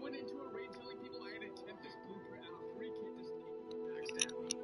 went into a raid telling people I had attempt this blueprint. Oh, Free can't just backstab me.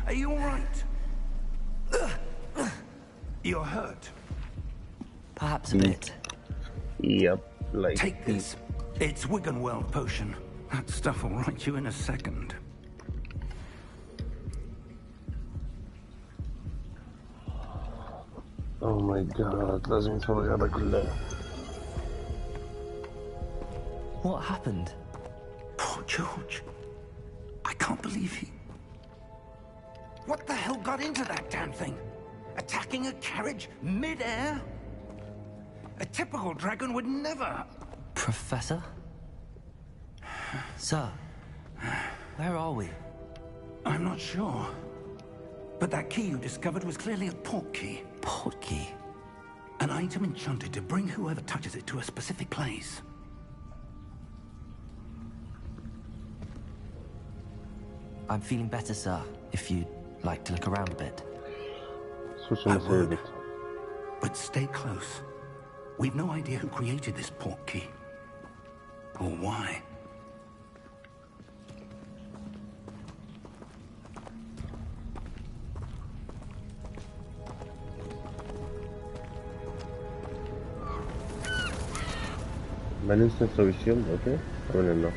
Are you all right? You're hurt. Perhaps a bit. Yep, like... Take this. It's Wiggenweld potion. That stuff will right you in a second. Oh my god, لازم يسوي هذا كله. What happened? Poor George. I can't believe he... What the hell got into that damn thing? Attacking a carriage mid-air? A typical dragon would never... Professor? Sir, where are we? I'm not sure. But that key you discovered was clearly a port key. Port key? An item enchanted to bring whoever touches it to a specific place. I'm feeling better, sir, if you'd like to look around a bit. I would. But stay close. We've no idea who created this port key. Or why. ما ننسى نسوي شيلد اوكي ولا لا؟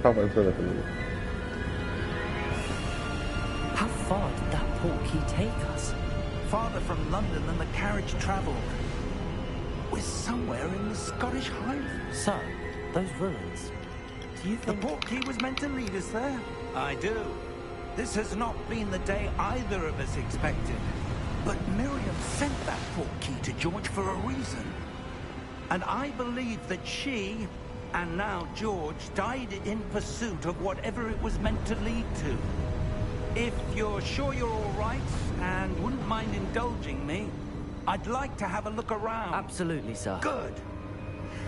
خاف انسى How far did that port key take us? Farther from London than the carriage travelled. We're somewhere in the Scottish Highlands. Sir, those ruins. Do you think... The port key was meant to lead us there? I do. This has not been the day either of us expected. But Miriam sent that port key to George for a reason. And I believe that she, and now George, died in pursuit of whatever it was meant to lead to. If you're sure you're all right, and wouldn't mind indulging me, I'd like to have a look around. Absolutely, sir. Good.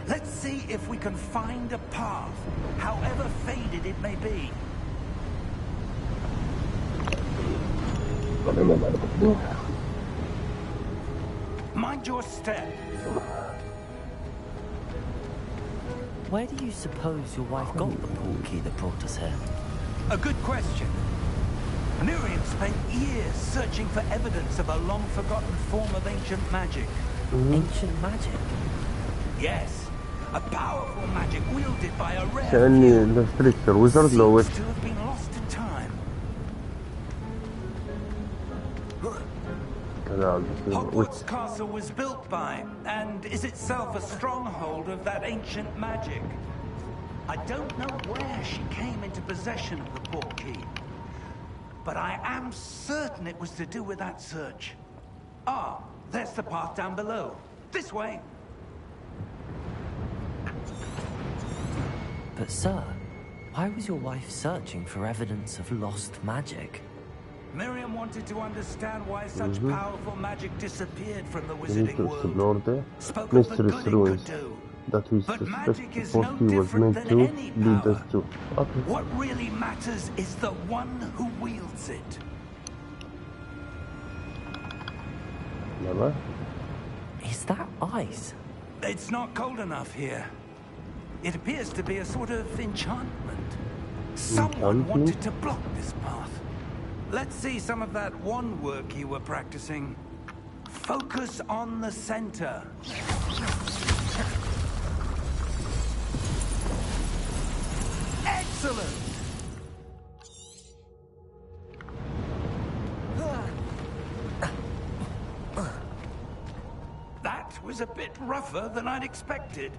Let's see if we can find a path, however faded it may be. Mind your step. Where do you suppose your wife got the portkey that brought us here? A good question. Miriam spent years searching for evidence of a long-forgotten form of ancient magic. Ancient magic? Yes, a powerful magic wielded by a rare كأني few. الستريكتر ويزرد لو Seems to have been lost in time. Hogwarts Castle was built by, and is itself a stronghold of that ancient magic. I don't know where she came into possession of the portkey, but I am certain it was to do with that search. Ah, there's the path down below. This way. But sir, why was your wife searching for evidence of lost magic? Miriam wanted to understand why such powerful magic disappeared from the We need wizarding to world. explore the Spoke of the mysterious good it ruins could do. that we But suspect magic the is no portkey was different meant than to any lead power. us to. Okay. What really matters is the one who wields it. Never. Is that ice? It's not cold enough here. It appears to be a sort of enchantment. Someone Enchantment? wanted to block this path. Let's see some of that wand work you were practicing. Focus on the center. Excellent! That was a bit rougher than I'd expected.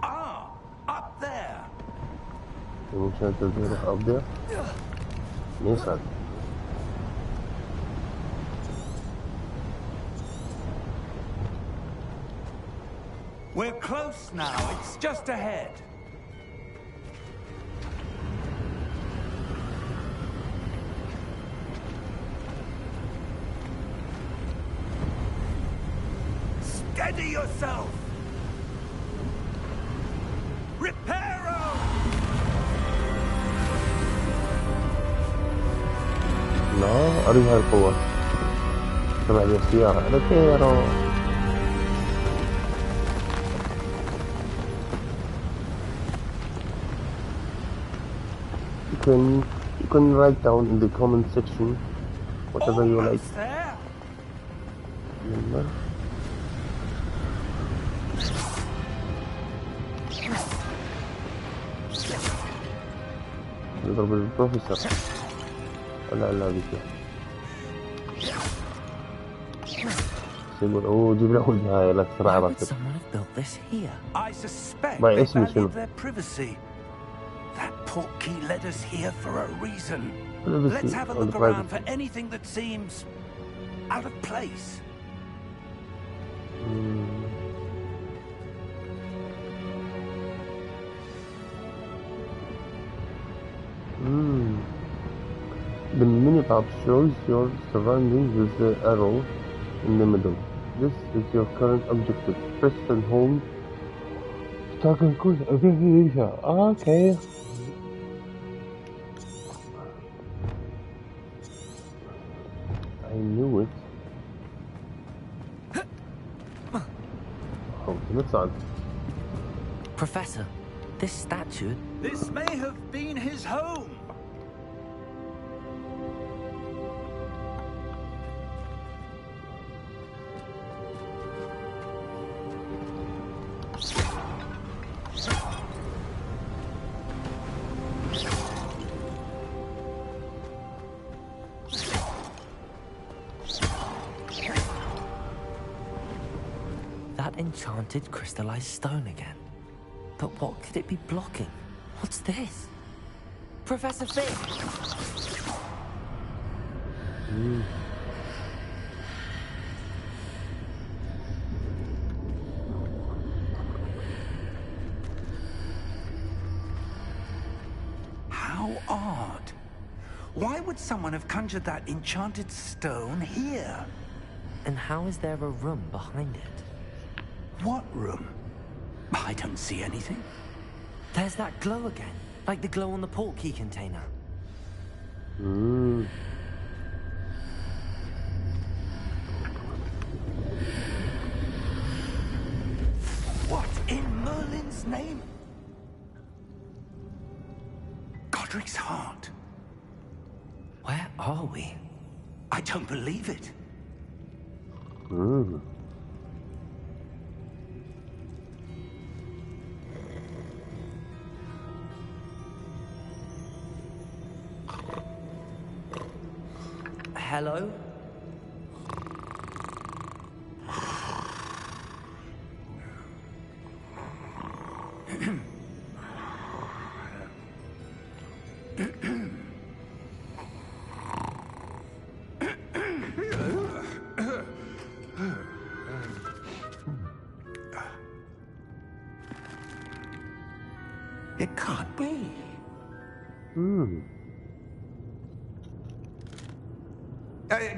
Ah, up there. ممكن تروح up there. نيسان. We're close now. It's just ahead. Steady yourself. Reparo! لا أريد هاي القوة. تبع السيارة. ريبيرو. You can write down in the comment section whatever you like. Almost there. Remember? نضرب البروفيسور. لا بك. يقول اوه جيب له هاي لا تسرع Why would راسك. someone have built this here? I suspect By they estimation. valued their privacy. That portkey led us here for a reason. Privacy Let's have a and look around privacy. for anything that seems out of place. The minimap shows your surroundings with the arrow in the middle. This is your current objective. Preston Holmes. Okay. I knew it. Oh, let's on. Professor, this statue... This may have been his home. That enchanted crystallized stone again. But what could it be blocking? What's this? Professor Fick! How odd. Why would someone have conjured that enchanted stone here? And how is there a room behind it? What room? I don't see anything. There's that glow again, like the glow on the portkey container. What in Merlin's name? Godric's heart. Where are we? I don't believe it. Hello? It can't be.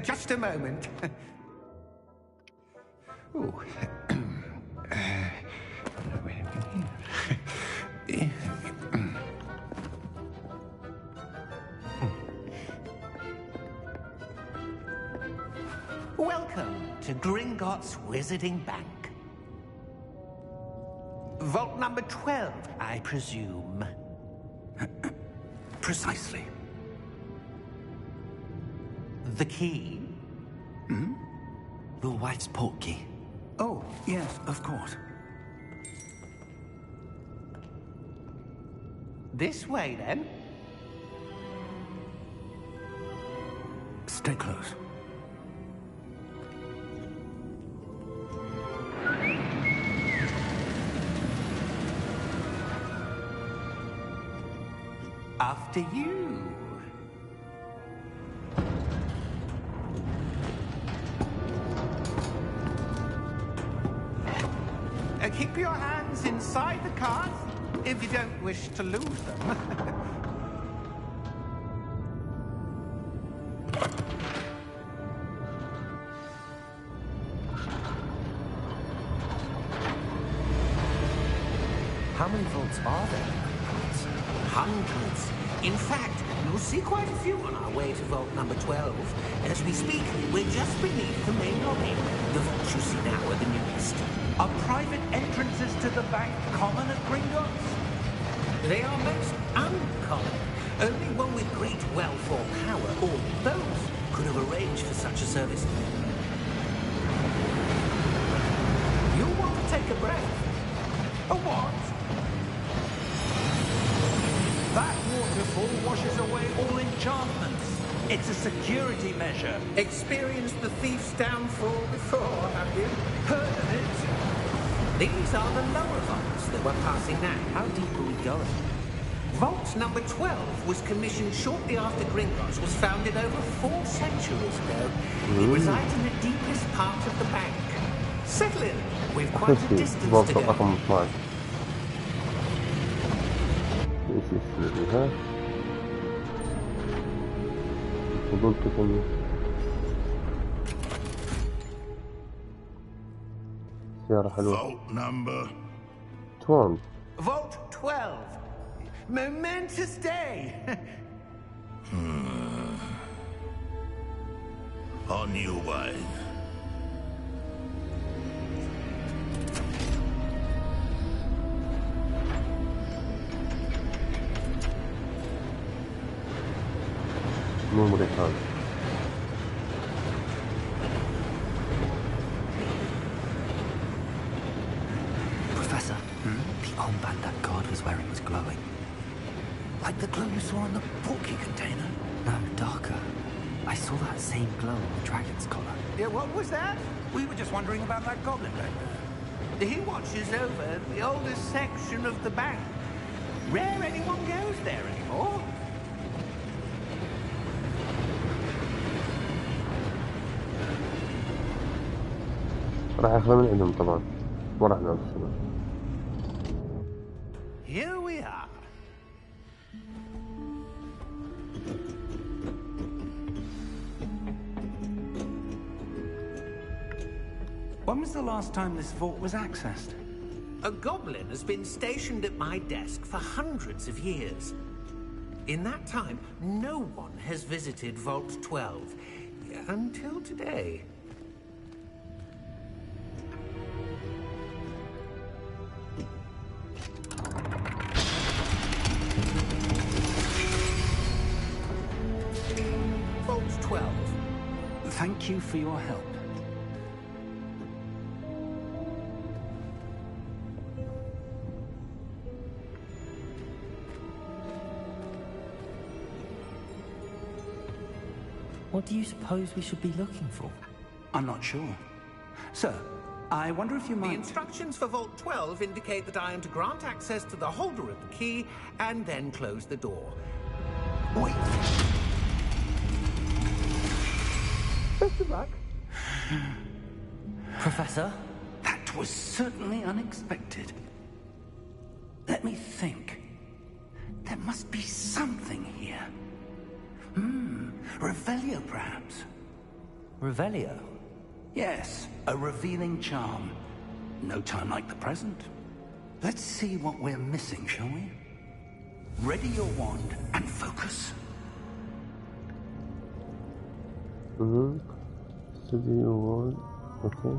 Just a moment. Ooh. Welcome to Gringotts Wizarding Bank. Vault number 12, I presume. Precisely. The key? Your wife's portkey. Oh, yes, of course. This way, then. Stay close. After you. Keep your hands inside the cart if you don't wish to lose them. How many vaults are there? Hundreds. In fact, you'll see quite a few on our way to vault number 12. As we speak, we're just beneath the main lobby. The vaults you see now are the newest. Are private entrances to the bank common at Gringotts? They are most uncommon. Only one with great wealth or power, or both, could have arranged for such a service. You'll want to take a breath. A what? That waterfall washes away all enchantments. It's a security measure. Experienced the thief's downfall before, have you? Heard of it? These are the lower vaults that we're passing now. How deep are we going? Vault number 12 was commissioned shortly after Gringotts was founded over 4 centuries ago. It resides in the deepest part of the bank. Settle in. We've quite a distance vault to go. رقم 12. ايش السر ها؟ فضول كتني. سيارة حلوة. Vault number 12. Vault 12. Momentous day. on your way. مو مريحان. Professor, the armband that guard was wearing was glowing. Like the glow you saw in the portkey container? No, darker. I saw that same glow on the dragon's collar. Yeah, what was that? We were just wondering about that goblin back there. He watches over the oldest section of the bank. Rare anyone goes there anymore. راح ياخذ من عندهم طبعا. ما راح نعرف شنو. Here we are. When was the last time this vault was accessed? A goblin has been stationed at my desk for hundreds of years. In that time, no one has visited Vault 12. Until today. Vault 12. Thank you for your help. What do you suppose we should be looking for? I'm not sure. Sir, I wonder if you The might... instructions for Vault 12 indicate that I am to grant access to the holder of the key and then close the door. Wait. Best of luck. Professor? That was certainly unexpected. Let me think. There must be something here. Revelio, perhaps? Revelio? Yes, a revealing charm. No time like the present. Let's see what we're missing, shall we? Ready your wand and focus. Steady your wand. Okay.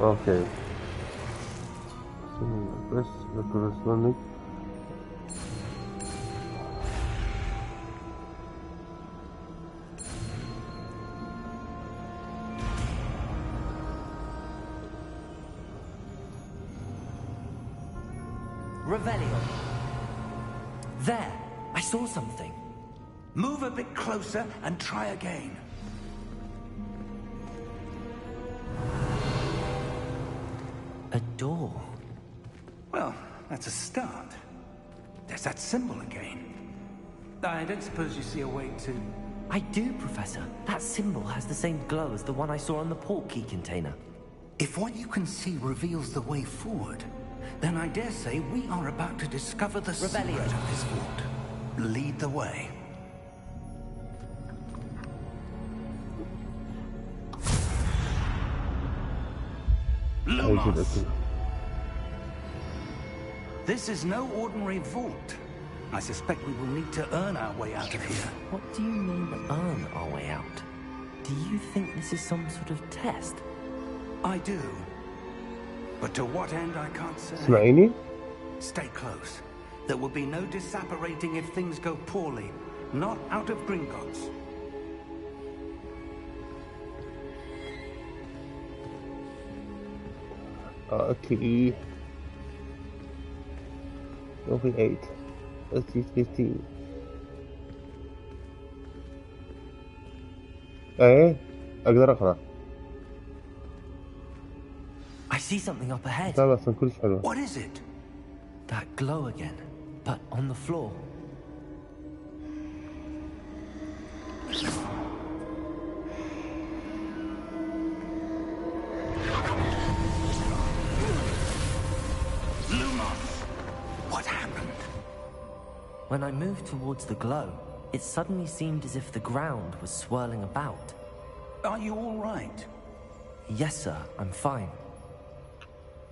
Okay. So press the corresponding. Revelio. There! I saw something. Move a bit closer and try again. A door. Well, that's a start. There's that symbol again. I don't suppose you see a way to... I do, Professor. That symbol has the same glow as the one I saw on the port key container. If what you can see reveals the way forward, then I dare say we are about to discover the secret of this vault. Lead the way. Lumos! This is no ordinary vault. I suspect we will need to earn our way out of here. What do you mean, earn our way out? Do you think this is some sort of test? I do. But to what end, I can't say. اسمعيني. Stay close. There will be no disapparating if things go poorly. Not out of Gringotts. Okay. Level 8. Let's use 15. ايه اقدر اقرا. I see something up ahead. لا بس كلش حلو. What is it? That glow again, but on the floor. Lumos! What happened? When I moved towards the glow, it suddenly seemed as if the ground was swirling about. Are you all right? Yes, sir, I'm fine.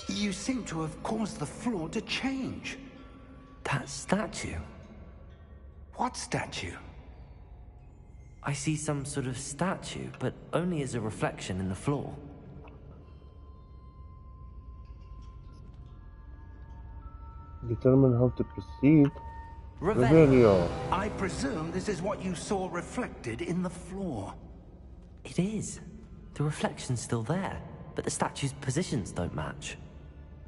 You seem to have caused the floor to change. That statue? What statue? I see some sort of statue, but only as a reflection in the floor. Determine how to proceed. Revelio. I presume this is what you saw reflected in the floor. It is. The reflection's still there, but the statue's positions don't match.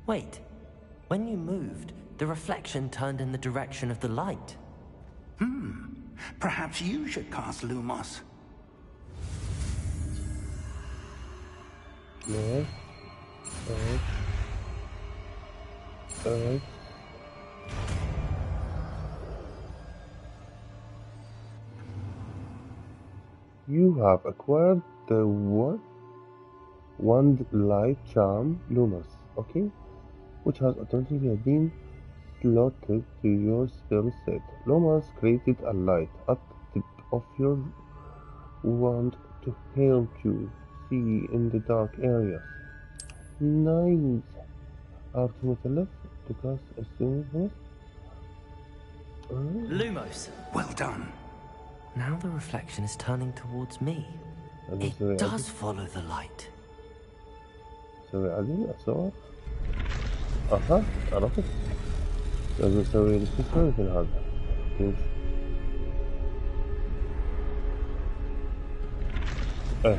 Wait, when you moved, the reflection turned in the direction of the light. Perhaps you should cast Lumos. Yes. Alright. You have acquired the what? Wand Light Charm Lumos, okay? Which has automatically been slotted to your spell set. Lumos created a light at the tip of your want to help you see in the dark areas. Nice. أعطي مثلث to cast a stimulus. Lumos. Well done. Now the reflection is turning towards me. هذا It سوي عدل. does follow the light. سوي عدل أصور. أها عرفت. لازم نسوي الفيسبوك مثل هذا. كيف؟ إيه.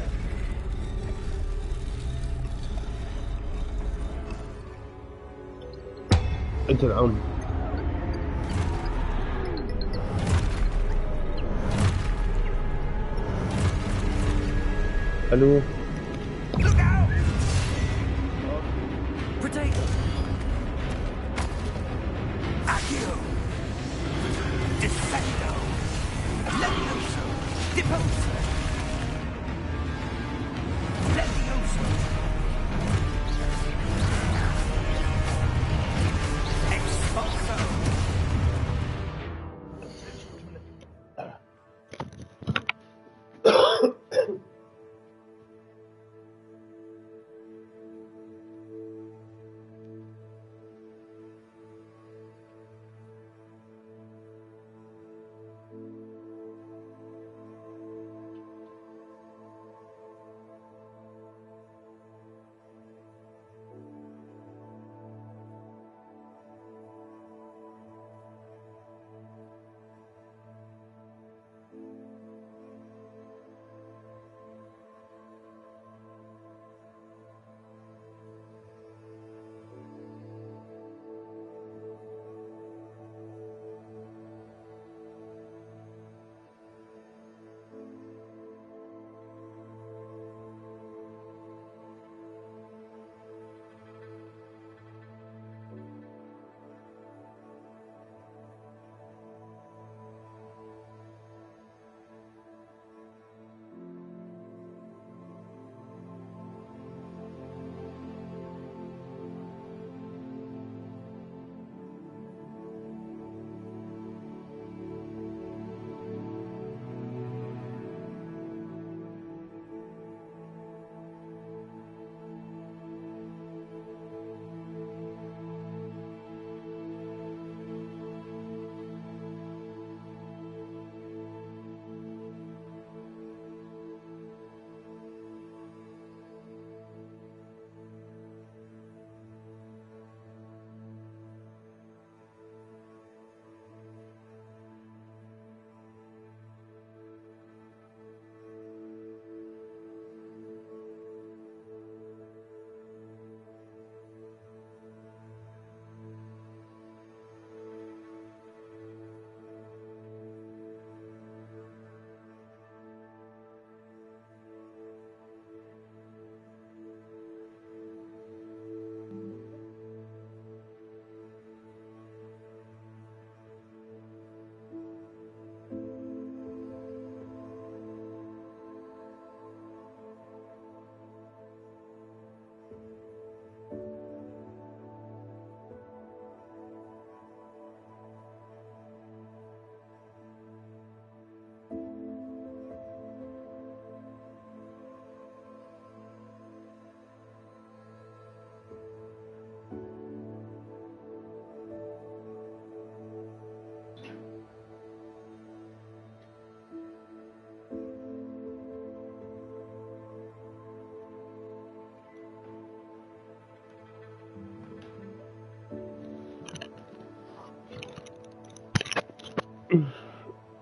أجل عون. ألو. Look out! Potato! Accio! Descendo! Levioso! Deposo! Levioso! Expulso!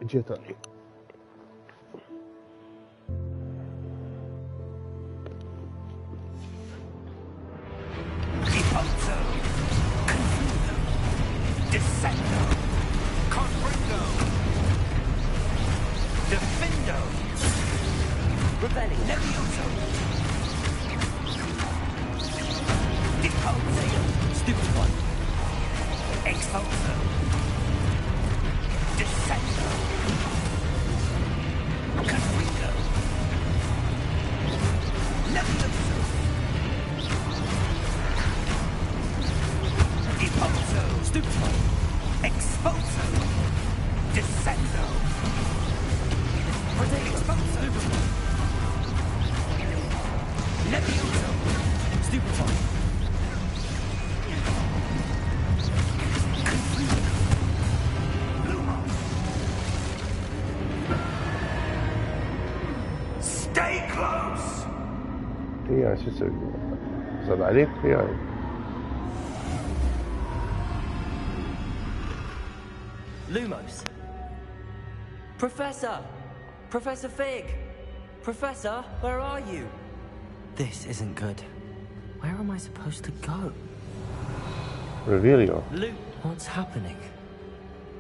جيت علي. Deposo! Confundo! Descendo! Confringo! Defendo! Rebelling. Levioso! Deposo! Stupid one. Expulso! Descendo! Confringo! Levioso! Deposo! Stupid one. Expulso! Descendo! Levioso! Stupefy! Stay close! ايه يا شو اسوي؟ زاد عليك وياي. Lumos. Professor! Professor Fig! Professor, where are you? This isn't good. Where am I supposed to go? Revelio. Luke, what's happening?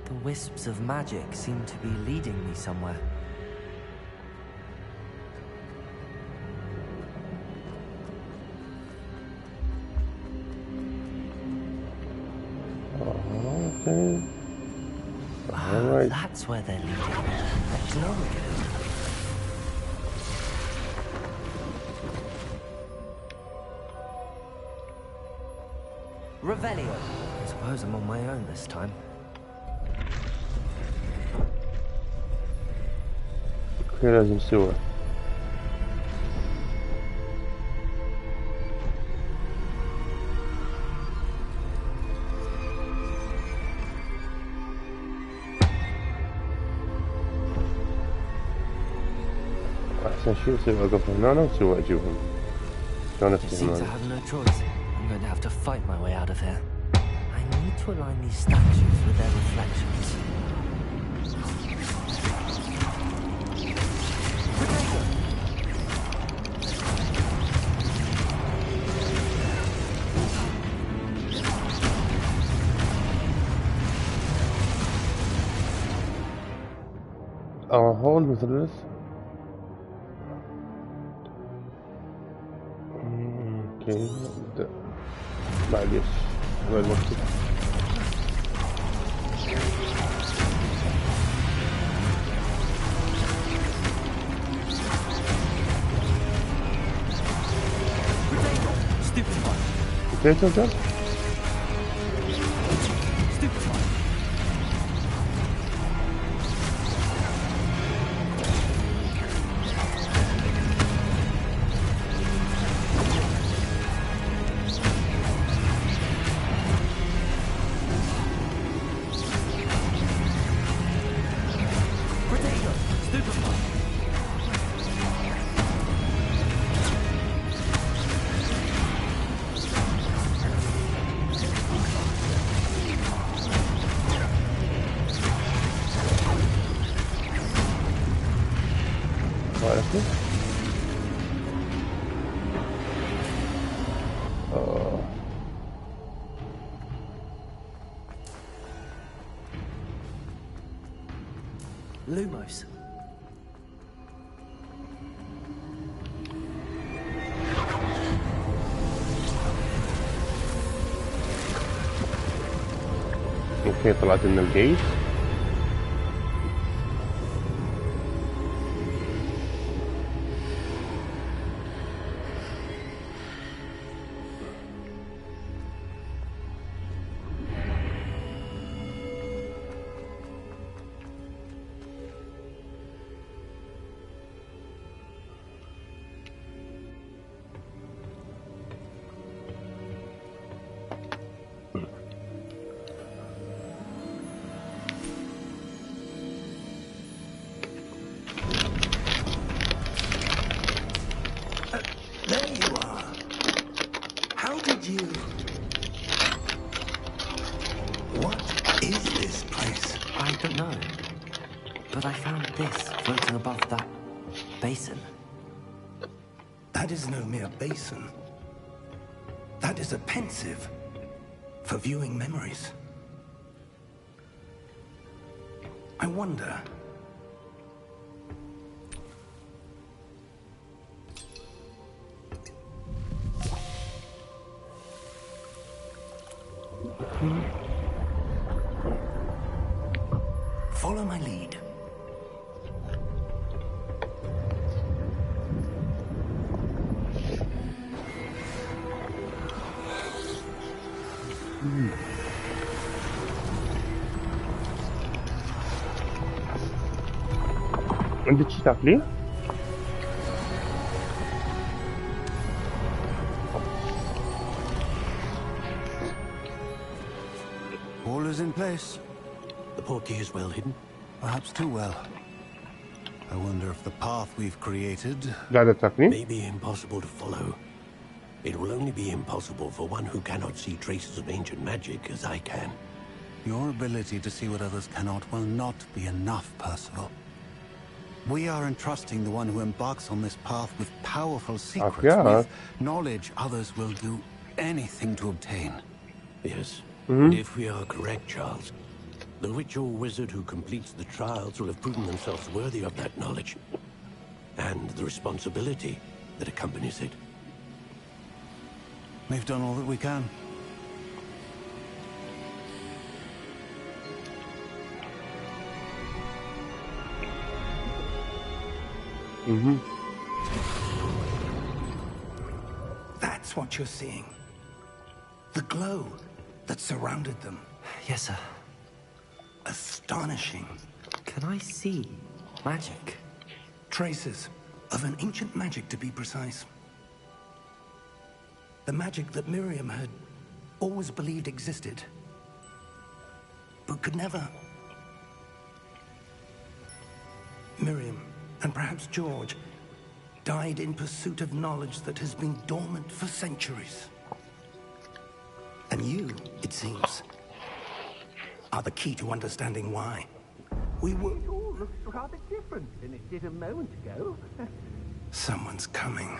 The wisps of magic seem to be leading me somewhere. Okay. Alright. That's where they're leading. Let's go again. Revelio. I suppose I'm on my own this time. اوكي لازم سوا. أحسن شيء أسوي أوقف هنا وأسوي أجيبهم. شلون It seems I أفتهم have no choice. I'm going to have to fight my way out of here. I need to align these statues with their reflections. I'll hold with this. اوكي نبدأ. معليش هذا الوقت. Potato gun? Lumos. اوكي طلعت من الجيش. There you are. How did you... What is this place? I don't know. But I found this floating above that basin. That is no mere basin. That is a pensive for viewing memories. I wonder... Follow my lead. عندي شي تاكليه؟ All is in place. The portkey is well hidden. Perhaps too well. I wonder if the path we've created... قاعدة تاكلين؟ May be impossible to follow. It will only be impossible for one who cannot see traces of ancient magic as I can. Your ability to see what others cannot will not be enough, Percival. We are entrusting the one who embarks on this path with powerful secrets, yeah. with knowledge others will do anything to obtain. Yes. And if we are correct, Charles, the witch or wizard who completes the trials will have proven themselves worthy of that knowledge. And the responsibility that accompanies it. We've done all that we can. That's what you're seeing. The glow that surrounded them. Yes, sir. Astonishing. Can I see magic? Traces of an ancient magic, to be precise. The magic that Miriam had always believed existed, but could never. Miriam, and perhaps George, died in pursuit of knowledge that has been dormant for centuries. And you, it seems, are the key to understanding why. We were... It all looks rather different than it did a moment ago. Someone's coming.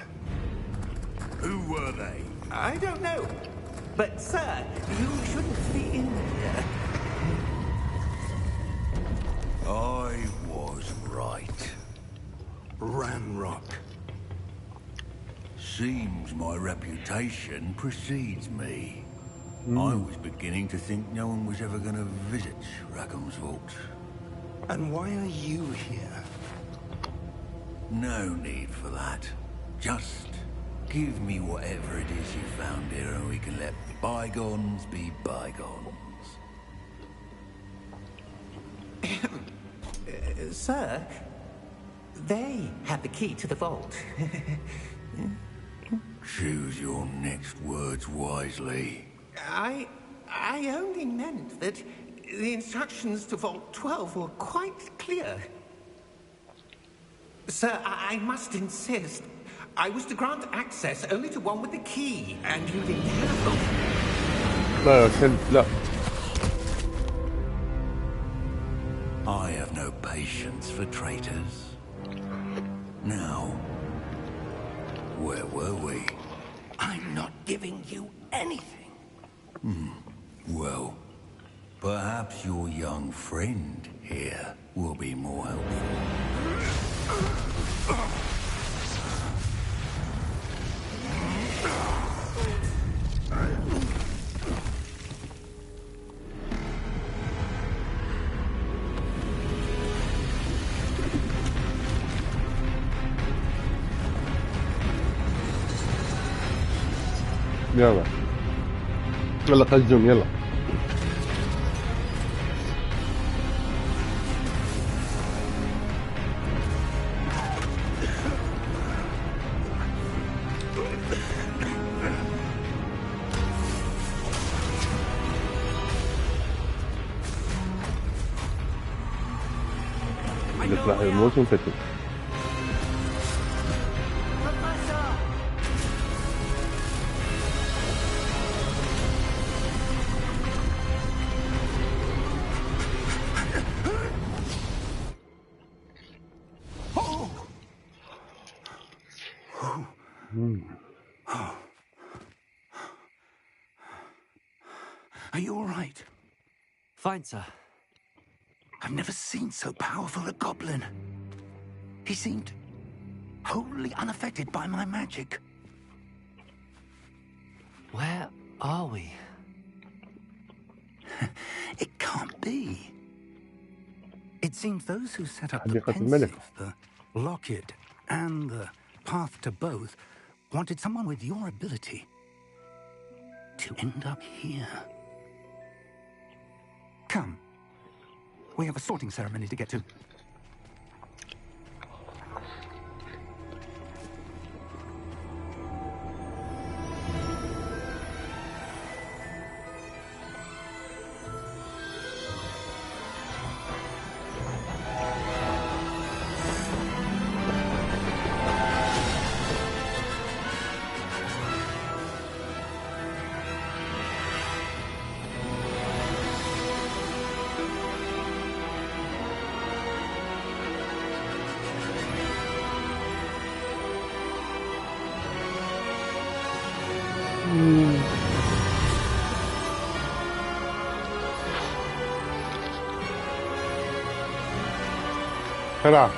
Who were they? I don't know. But, sir, you shouldn't be in here. I was right. Ranrock. Seems my reputation precedes me. I was beginning to think no one was ever going to visit Rackham's vault. And why are you here? No need for that. Just give me whatever it is you found here and we can let bygones be bygones. Sir, they had the key to the vault. Choose your next words wisely. I only meant that the instructions to Vault 12 were quite clear. Sir, I must insist. I was to grant access only to one with the key, and you didn't have them. لا. I have no patience for traitors. Now, where were we? I'm not giving you anything. Well, perhaps your young friend here will be more helpful. يلا يلا قزم يلا. نطلع الموسم فتن. Are you all right? Fine, sir. I've never seen so powerful a goblin. He seemed wholly unaffected by my magic. Where are we? It can't be. It seems those who set up the حديقة الملك. Pensive, the Locket, and the Path to Both wanted someone with your ability to end up here. Come. We have a sorting ceremony to get to. خلاص.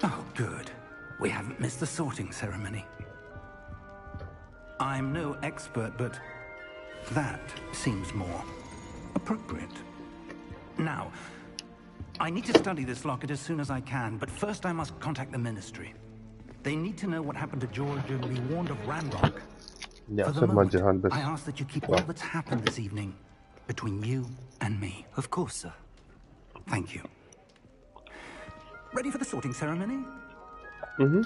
Oh, good. We haven't missed the sorting ceremony. I'm no expert, but that seems more appropriate. Now, I need to study this locket as soon as I can, but first I must contact the Ministry. They need to know what happened to George and be warned of Ranrock. For the moment, I ask that you keep all that's happened this evening between you and me. Of course, sir. Thank you. Ready for the sorting ceremony? Mm-hmm.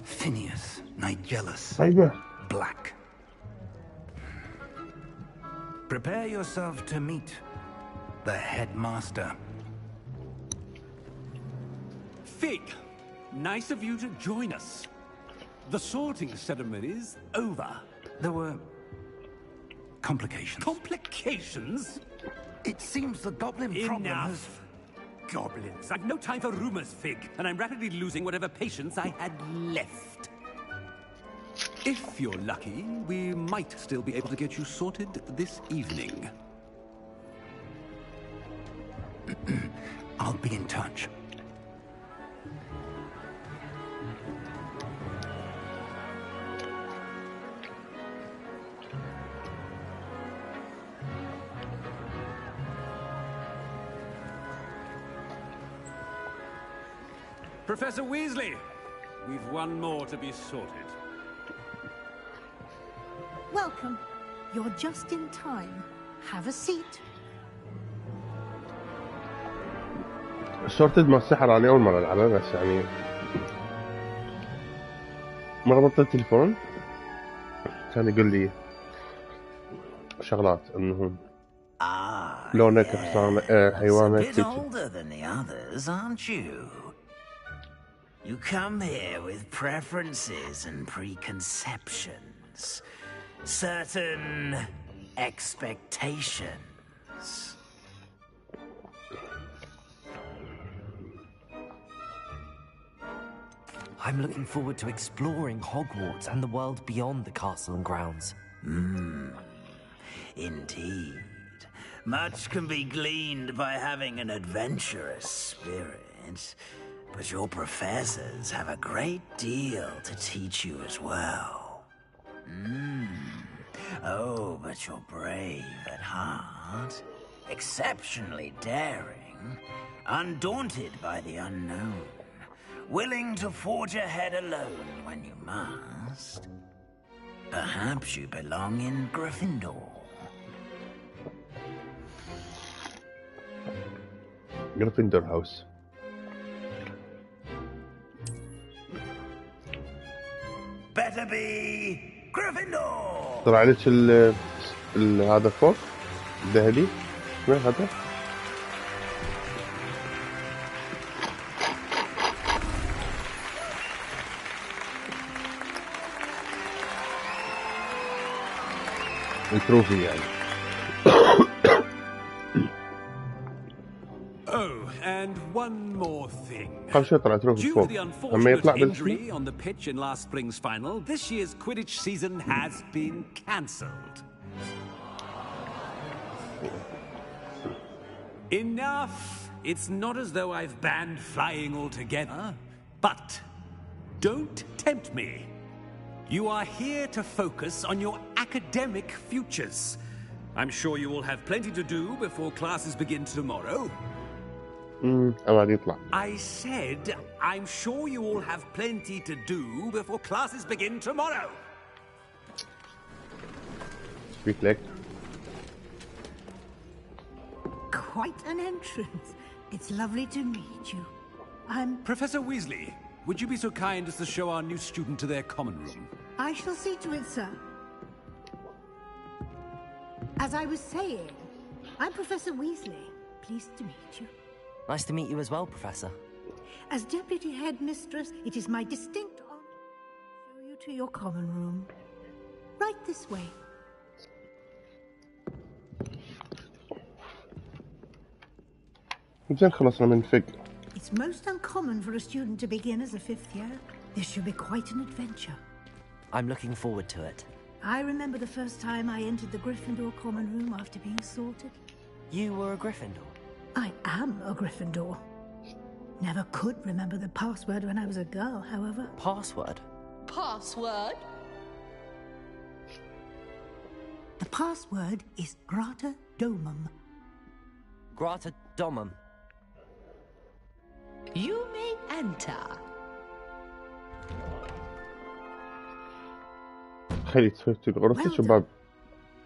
Phineas, Nigellus, Black. Prepare yourself to meet the headmaster. Fig, nice of you to join us. The sorting ceremony's over. There were complications. Complications? It seems the goblin problem has... Enough. Goblins. I've no time for rumors, Fig, and I'm rapidly losing whatever patience I had left. If you're lucky, we might still be able to get you sorted this evening. I'll be in touch. Professor Weasley, we've one more to be sorted. Welcome. You're just in time. Have a seat. sorتد مع السحر أنا أول مرة ألعبها بس يعني مرة بطلت التليفون كان يقول لي شغلات إنه لونك حصان حيوانك. A bit older than the others, aren't you? You come here with preferences and preconceptions, certain expectations. I'm looking forward to exploring Hogwarts and the world beyond the castle and grounds. Indeed. Much can be gleaned by having an adventurous spirit, but your professors have a great deal to teach you as well. Oh, but you're brave at heart, exceptionally daring, undaunted by the unknown, willing to forge ahead alone when you must. Perhaps you belong in Gryffindor. Gryffindor house. Better be Gryffindor. طلع لك هذا فوق الذهبي وين هذا؟ التروفي يعني. Oh, and one more thing. قبل شوي طلع تروفي Due to فوق. the أما يطلع unfortunate injury بالاسم. on the pitch in last spring's final, this year's Quidditch season has been cancelled. Enough! It's not as though I've banned flying altogether, but don't tempt me. You are here to focus on your academic futures. I'm sure you will have plenty to do before classes begin tomorrow. أبغى يطلع. I said, I'm sure you all have plenty to do before classes begin tomorrow. Speak like. Quite an entrance. It's lovely to meet you. Professor Weasley, would you be so kind as to show our new student to their common room? I shall see to it, sir. As I was saying, I'm Professor Weasley. Pleased to meet you. Nice to meet you as well, Professor. As Deputy Headmistress, it is my distinct honor to show you to your common room. Right this way. زين خلصنا من فق. It's most uncommon for a student to begin as a 5th year. This should be quite an adventure. I'm looking forward to it. I remember the first time I entered the Gryffindor common room after being sorted. You were a Gryffindor? I am a Gryffindor. Never could remember the password when I was a girl, however. Password? Password? The password is Grata Domum. Grata Domum. You may enter. خلي تفوتي الغرفة شباب.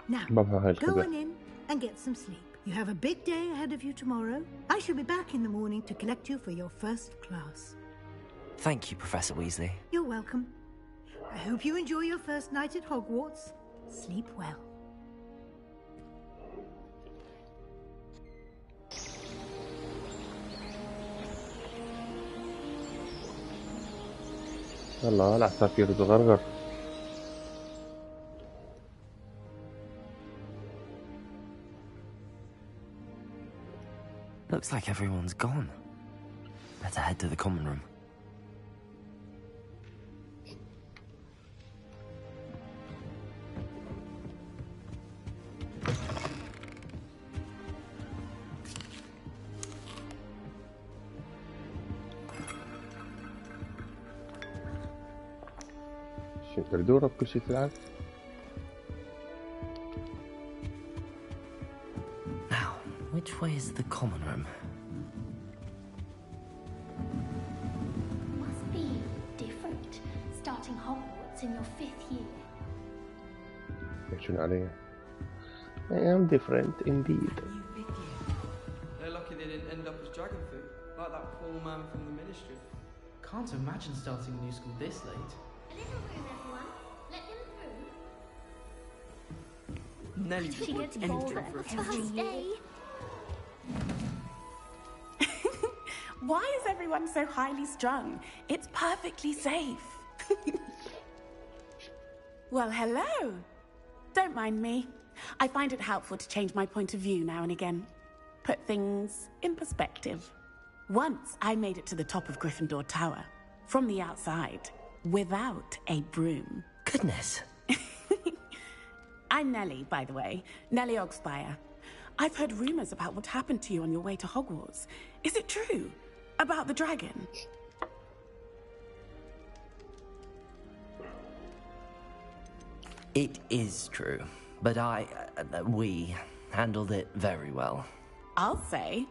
Now, بابها هاي go الخدع. on in and get some sleep. You have a big day ahead of you tomorrow. I shall be back in the morning to collect you for your first class. Thank you, Professor Weasley. You're welcome. I hope you enjoy your first night at Hogwarts. Sleep well. الله العصافير تغرغر. Looks like everyone's gone. Better head to the common room. شو تردورة بكل شي تلعب؟ Now, which way is the common room? Must be different, starting Hogwarts in your 5th year. شنو علي؟ I am different indeed. They're lucky they didn't end up as dragon food, like that poor man from the Ministry. Can't imagine starting a new school this late. A little room, everyone. Let him through. Nelly She gets bolder every day. Why is everyone so highly strung? It's perfectly safe. Well, hello. Don't mind me. I find it helpful to change my point of view now and again. Put things in perspective. Once I made it to the top of Gryffindor Tower, from the outside, without a broom. Goodness. I'm Nellie, by the way. Nellie Ogspire. I've heard rumors about what happened to you on your way to Hogwarts. Is it true? About the dragon? It is true, but we handled it very well. I'll say.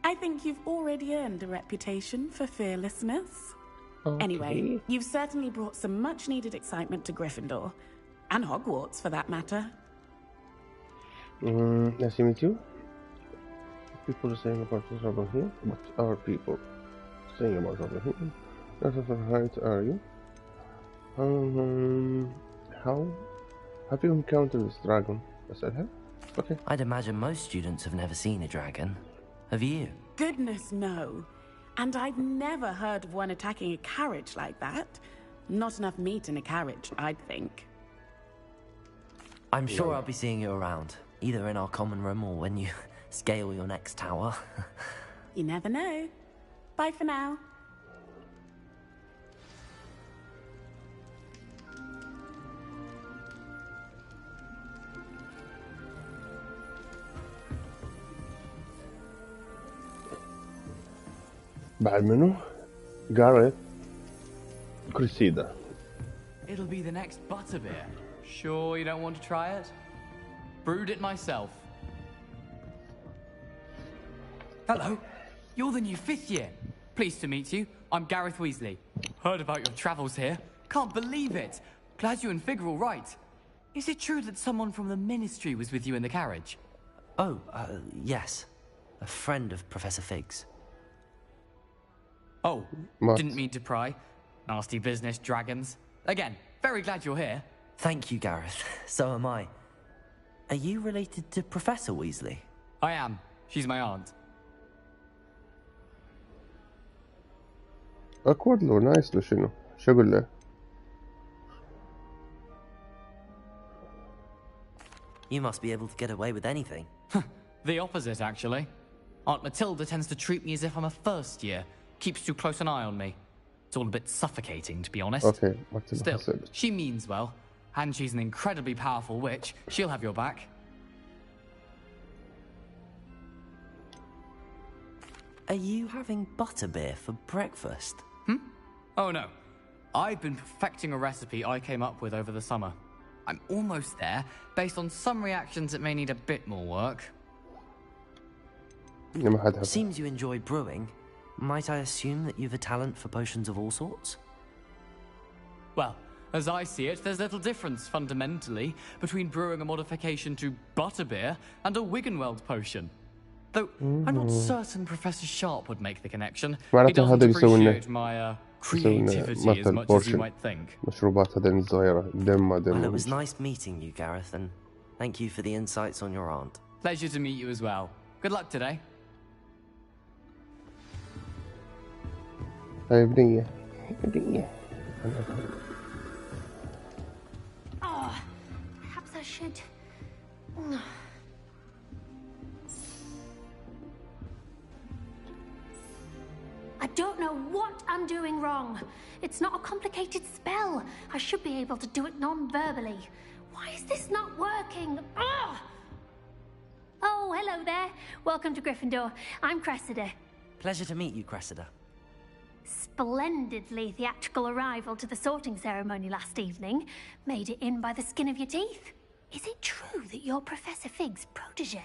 I think you've already earned a reputation for fearlessness. Okay. Anyway, you've certainly brought some much-needed excitement to Gryffindor. And Hogwarts, for that matter. Nice to meet you. People are saying about this over here. What are people saying about over here? What height are you? How have you encountered this dragon? I said, huh? Okay. I'd imagine most students have never seen a dragon. Have you? Goodness, no. And I've never heard of one attacking a carriage like that. Not enough meat in a carriage, I'd think. I'm sure I'll be seeing you around, either in our common room or when you scale your next tower. You never know. Bye for now. بعد منه Gareth Cressida. It'll be the next butterbeer. Sure you don't want to try it? Brewed it myself. Hello, you're the new 5th year. Pleased to meet you. I'm Gareth Weasley. Heard about your travels here. Can't believe it. Glad you and Fig are all right. Is it true that someone from the Ministry was with you in the carriage? Oh, yes. A friend of Professor Fig's. Oh, Must. didn't mean to pry. Nasty business, dragons. Again, very glad you're here. Thank you, Gareth. So am I. Are you related to Professor Weasley? I am. She's my aunt. أكورد له نايس له شنو؟ شو أقول له؟ You must be able to get away with anything. The opposite, actually. Aunt Matilda tends to treat me as if I'm a first year. Keeps too close an eye on me. It's all a bit suffocating, to be honest. Okay, what's the Still, message? she means well. And she's an incredibly powerful witch. She'll have your back. Are you having butterbeer for breakfast? Oh no. I've been perfecting a recipe I came up with over the summer. I'm almost there. Based on some reactions, it may need a bit more work. Seems you enjoy brewing. Might I assume that you've a talent for potions of all sorts? Well, as I see it, there's little difference, fundamentally, between brewing a modification to butterbeer and a Wiggenweld potion. Though, I'm not certain Professor Sharp would make the connection. He doesn't appreciate my, creativity as much as you might think. مشروبات هذين الصغيرة دم Well, it was nice meeting you, Gareth, and thank you for the insights on your aunt. Pleasure to meet you as well. Good luck today. هاي بنية Oh, perhaps I should. I don't know what I'm doing wrong. It's not a complicated spell. I should be able to do it non-verbally. Why is this not working? Ugh! Oh, hello there. Welcome to Gryffindor. I'm Cressida. Pleasure to meet you, Cressida. Splendidly theatrical arrival to the sorting ceremony last evening. Made it in by the skin of your teeth. Is it true that you're Professor Fig's protege?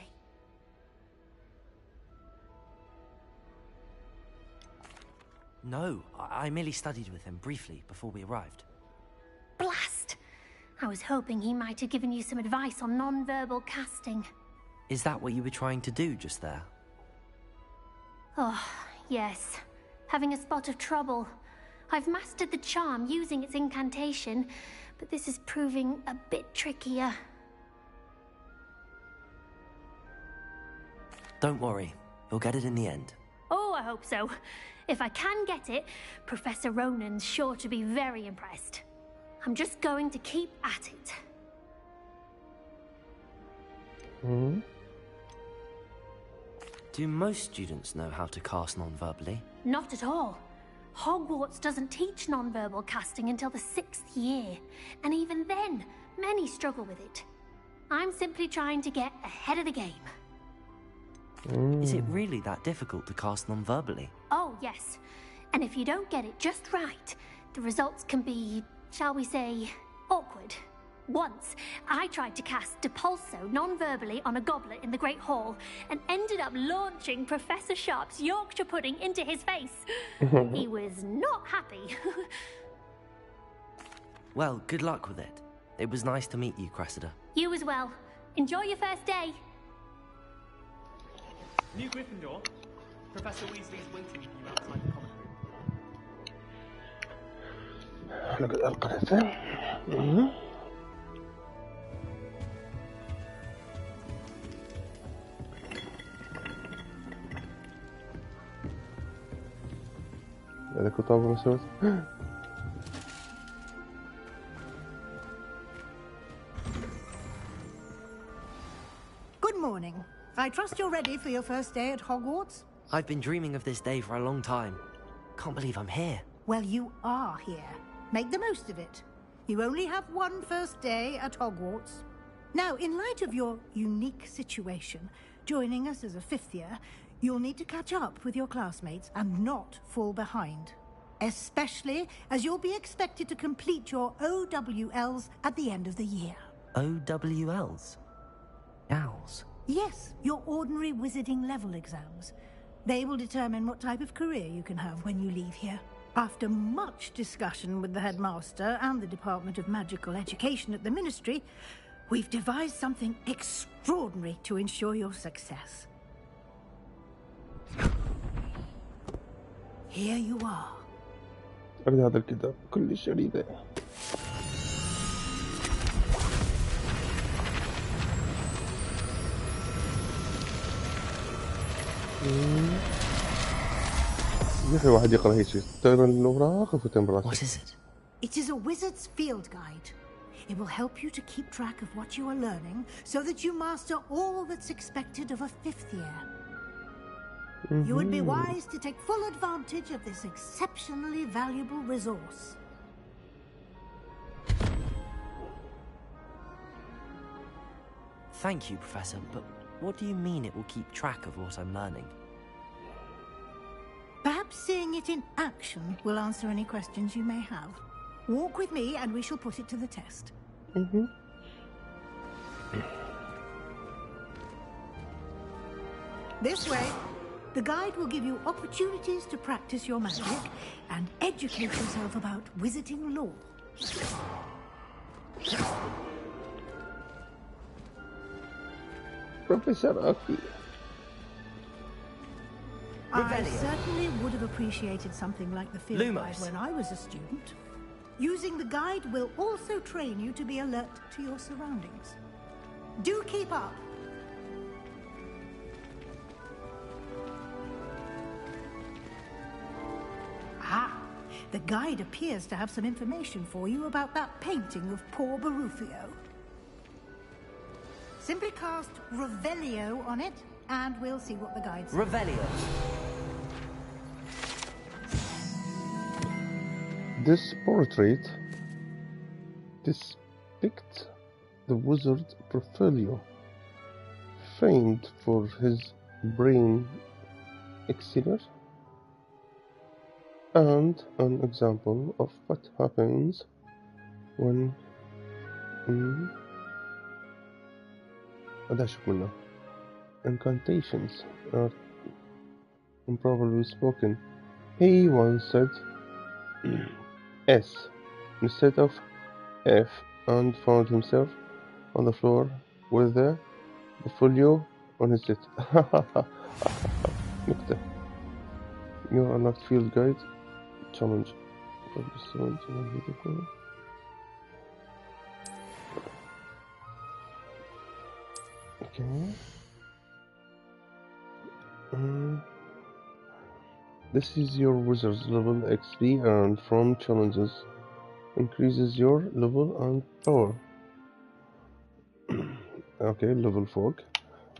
No, I merely studied with him briefly before we arrived. Blast! I was hoping he might have given you some advice on non-verbal casting. Is that what you were trying to do just there? Oh, yes. Having a spot of trouble. I've mastered the charm using its incantation, but this is proving a bit trickier. Don't worry, you'll get it in the end. Oh, I hope so. If I can get it, Professor Ronan's sure to be very impressed. I'm just going to keep at it. Do most students know how to cast non-verbally? Not at all. Hogwarts doesn't teach non-verbal casting until the 6th year, and even then, many struggle with it. I'm simply trying to get ahead of the game. Is it really that difficult to cast non-verbally? Oh, yes. And if you don't get it just right, the results can be, shall we say, awkward. Once, I tried to cast Depulso non-verbally on a goblet in the Great Hall and ended up launching Professor Sharp's Yorkshire pudding into his face. He was not happy. Well, good luck with it. It was nice to meet you, Cressida. You as well. Enjoy your first day. New Gryffindor. Professor Weasley's waiting for you outside the common room. Look at القناة. هذا كتاب مسوس. Good morning. I trust you're ready for your first day at Hogwarts? I've been dreaming of this day for a long time. Can't believe I'm here. Well, you are here. Make the most of it. You only have one first day at Hogwarts. Now, in light of your unique situation, joining us as a 5th year, you'll need to catch up with your classmates and not fall behind. Especially as you'll be expected to complete your OWLs at the end of the year. OWLs? Owls? Yes, your ordinary wizarding level exams. They will determine what type of career you can have when you leave here. After much discussion with the headmaster and the Department of Magical Education at the Ministry, we've devised something extraordinary to ensure your success. Here you are. أريد هذا الكتاب كل شريدة. يحيى واحد يقرأ هيك تقرأ الأوراق وفتن براسك. What is it? It is a wizard's field guide. It will help you to keep track of what you are learning so that you master all that's expected of a 5th year. You would be wise to take full advantage of this exceptionally valuable resource. Thank you, Professor, but what do you mean it will keep track of what I'm learning? Perhaps seeing it in action will answer any questions you may have. Walk with me and we shall put it to the test. This way, the guide will give you opportunities to practice your magic and educate yourself about wizarding lore. Professor Aki. I certainly would have appreciated something like the field guide when I was a student. Using the guide will also train you to be alert to your surroundings. Do keep up. Ah, the guide appears to have some information for you about that painting of poor Barufio. Simply cast Revelio on it, and we'll see what the guide says. Revelio. This portrait depicts the wizard Revelio, famed for his brain elixir, and an example of what happens when incantations are improperly spoken. He once said S instead of F and found himself on the floor with the folio on his lid. نكتة. Your unlocked field guide challenge. Okay. This is your wizard's level XP earned from challenges. Increases your level and power. Okay, level فوق.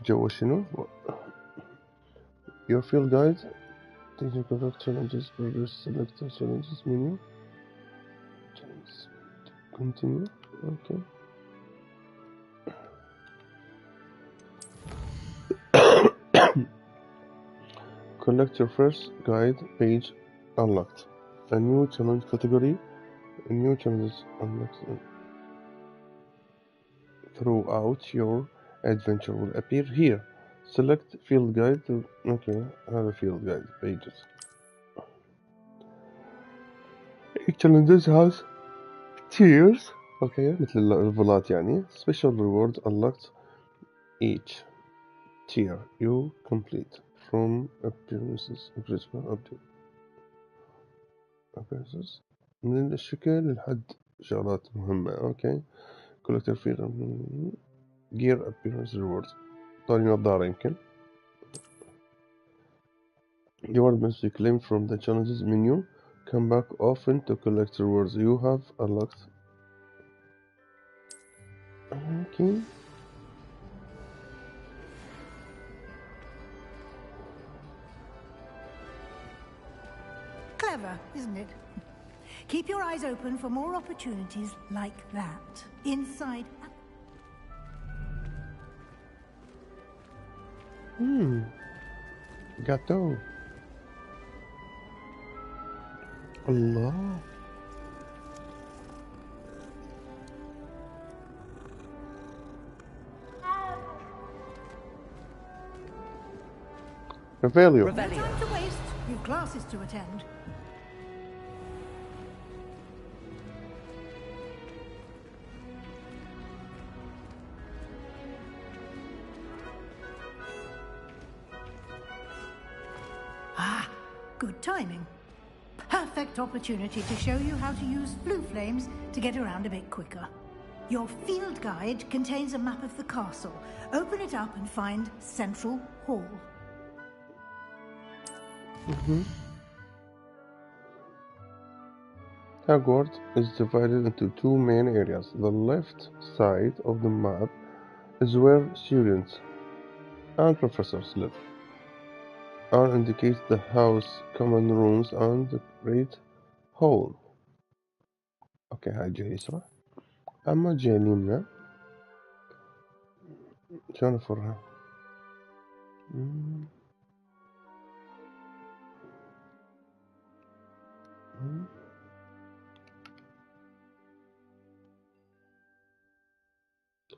جوا شنو? Your field guide. Take your conduct challenges. Progress. Select the challenges menu. Challenges. Continue. Okay. Collect your first guide page unlocked. A new challenge category. A new challenges unlocked throughout your adventure will appear here. Select field guide to have a field guide pages. Each challenges has tiers. مثل الليفلات يعني. Special reward unlocked each tier you complete. From appearances من الشكل لحد شغلات مهمة. collector gear appearance rewards. طاري نظارة يمكن. Reward must be claimed from the challenges menu. Come back often to collect rewards you have unlocked. Clever, isn't it? Keep your eyes open for more opportunities like that. Inside. Gato. Allah. Revelio. No time to waste. You've classes to attend. Ah, good timing. perfect opportunity to show you how to use blue flames to get around a bit quicker. Your field guide contains a map of the castle. Open it up and find Central Hall. Hogwarts is divided into two main areas. The left side of the map is where students and professors live. R indicates the house, common rooms, and the Great Hall. اوكي هاي الجهة اليسرى. اما الجهة اليمنى شلون افرها؟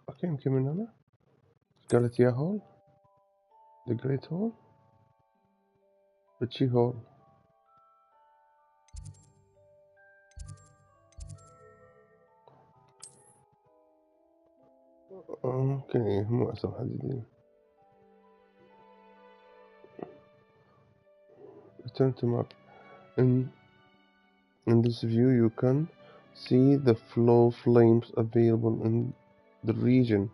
اوكي يمكن من هنا قالت يا هول The Great Hall Richie Hall اوكي مو اسم حديدي Return to map. In this view you can see the flow flames available in the region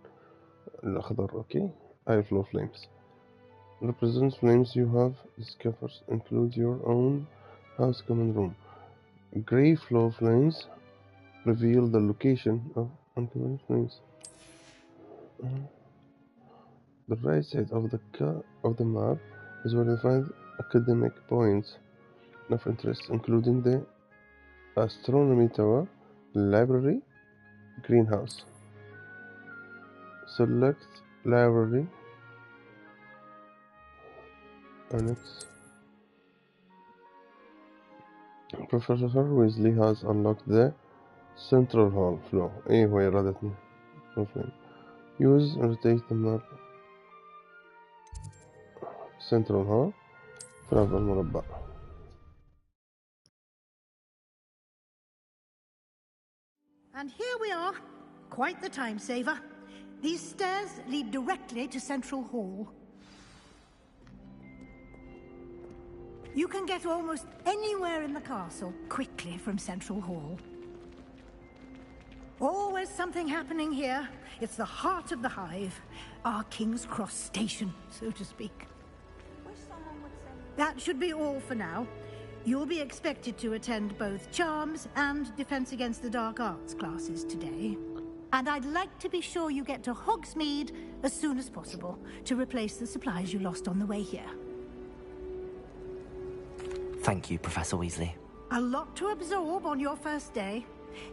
الأخضر okay I flow flames represents flames you have discovered include your own house common room. Grey flow flames reveal the location of uncommon flames. The right side of the map is where you find academic points of interest including the astronomy tower, library, greenhouse. Select library. Annex. Professor Weasley has unlocked the Central Hall flow. ايه هو إرادتني. Use and rotate the map. Central Hall. فرض المربع. And here we are. Quite the time saver. These stairs lead directly to Central Hall. You can get almost anywhere in the castle quickly from Central Hall. Always something happening here. It's the heart of the Hive. Our King's Cross station, so to speak. That should be all for now. You'll be expected to attend both Charms and Defense Against the Dark Arts classes today. And I'd like to be sure you get to Hogsmeade as soon as possible to replace the supplies you lost on the way here. Thank you, Professor Weasley. A lot to absorb on your first day,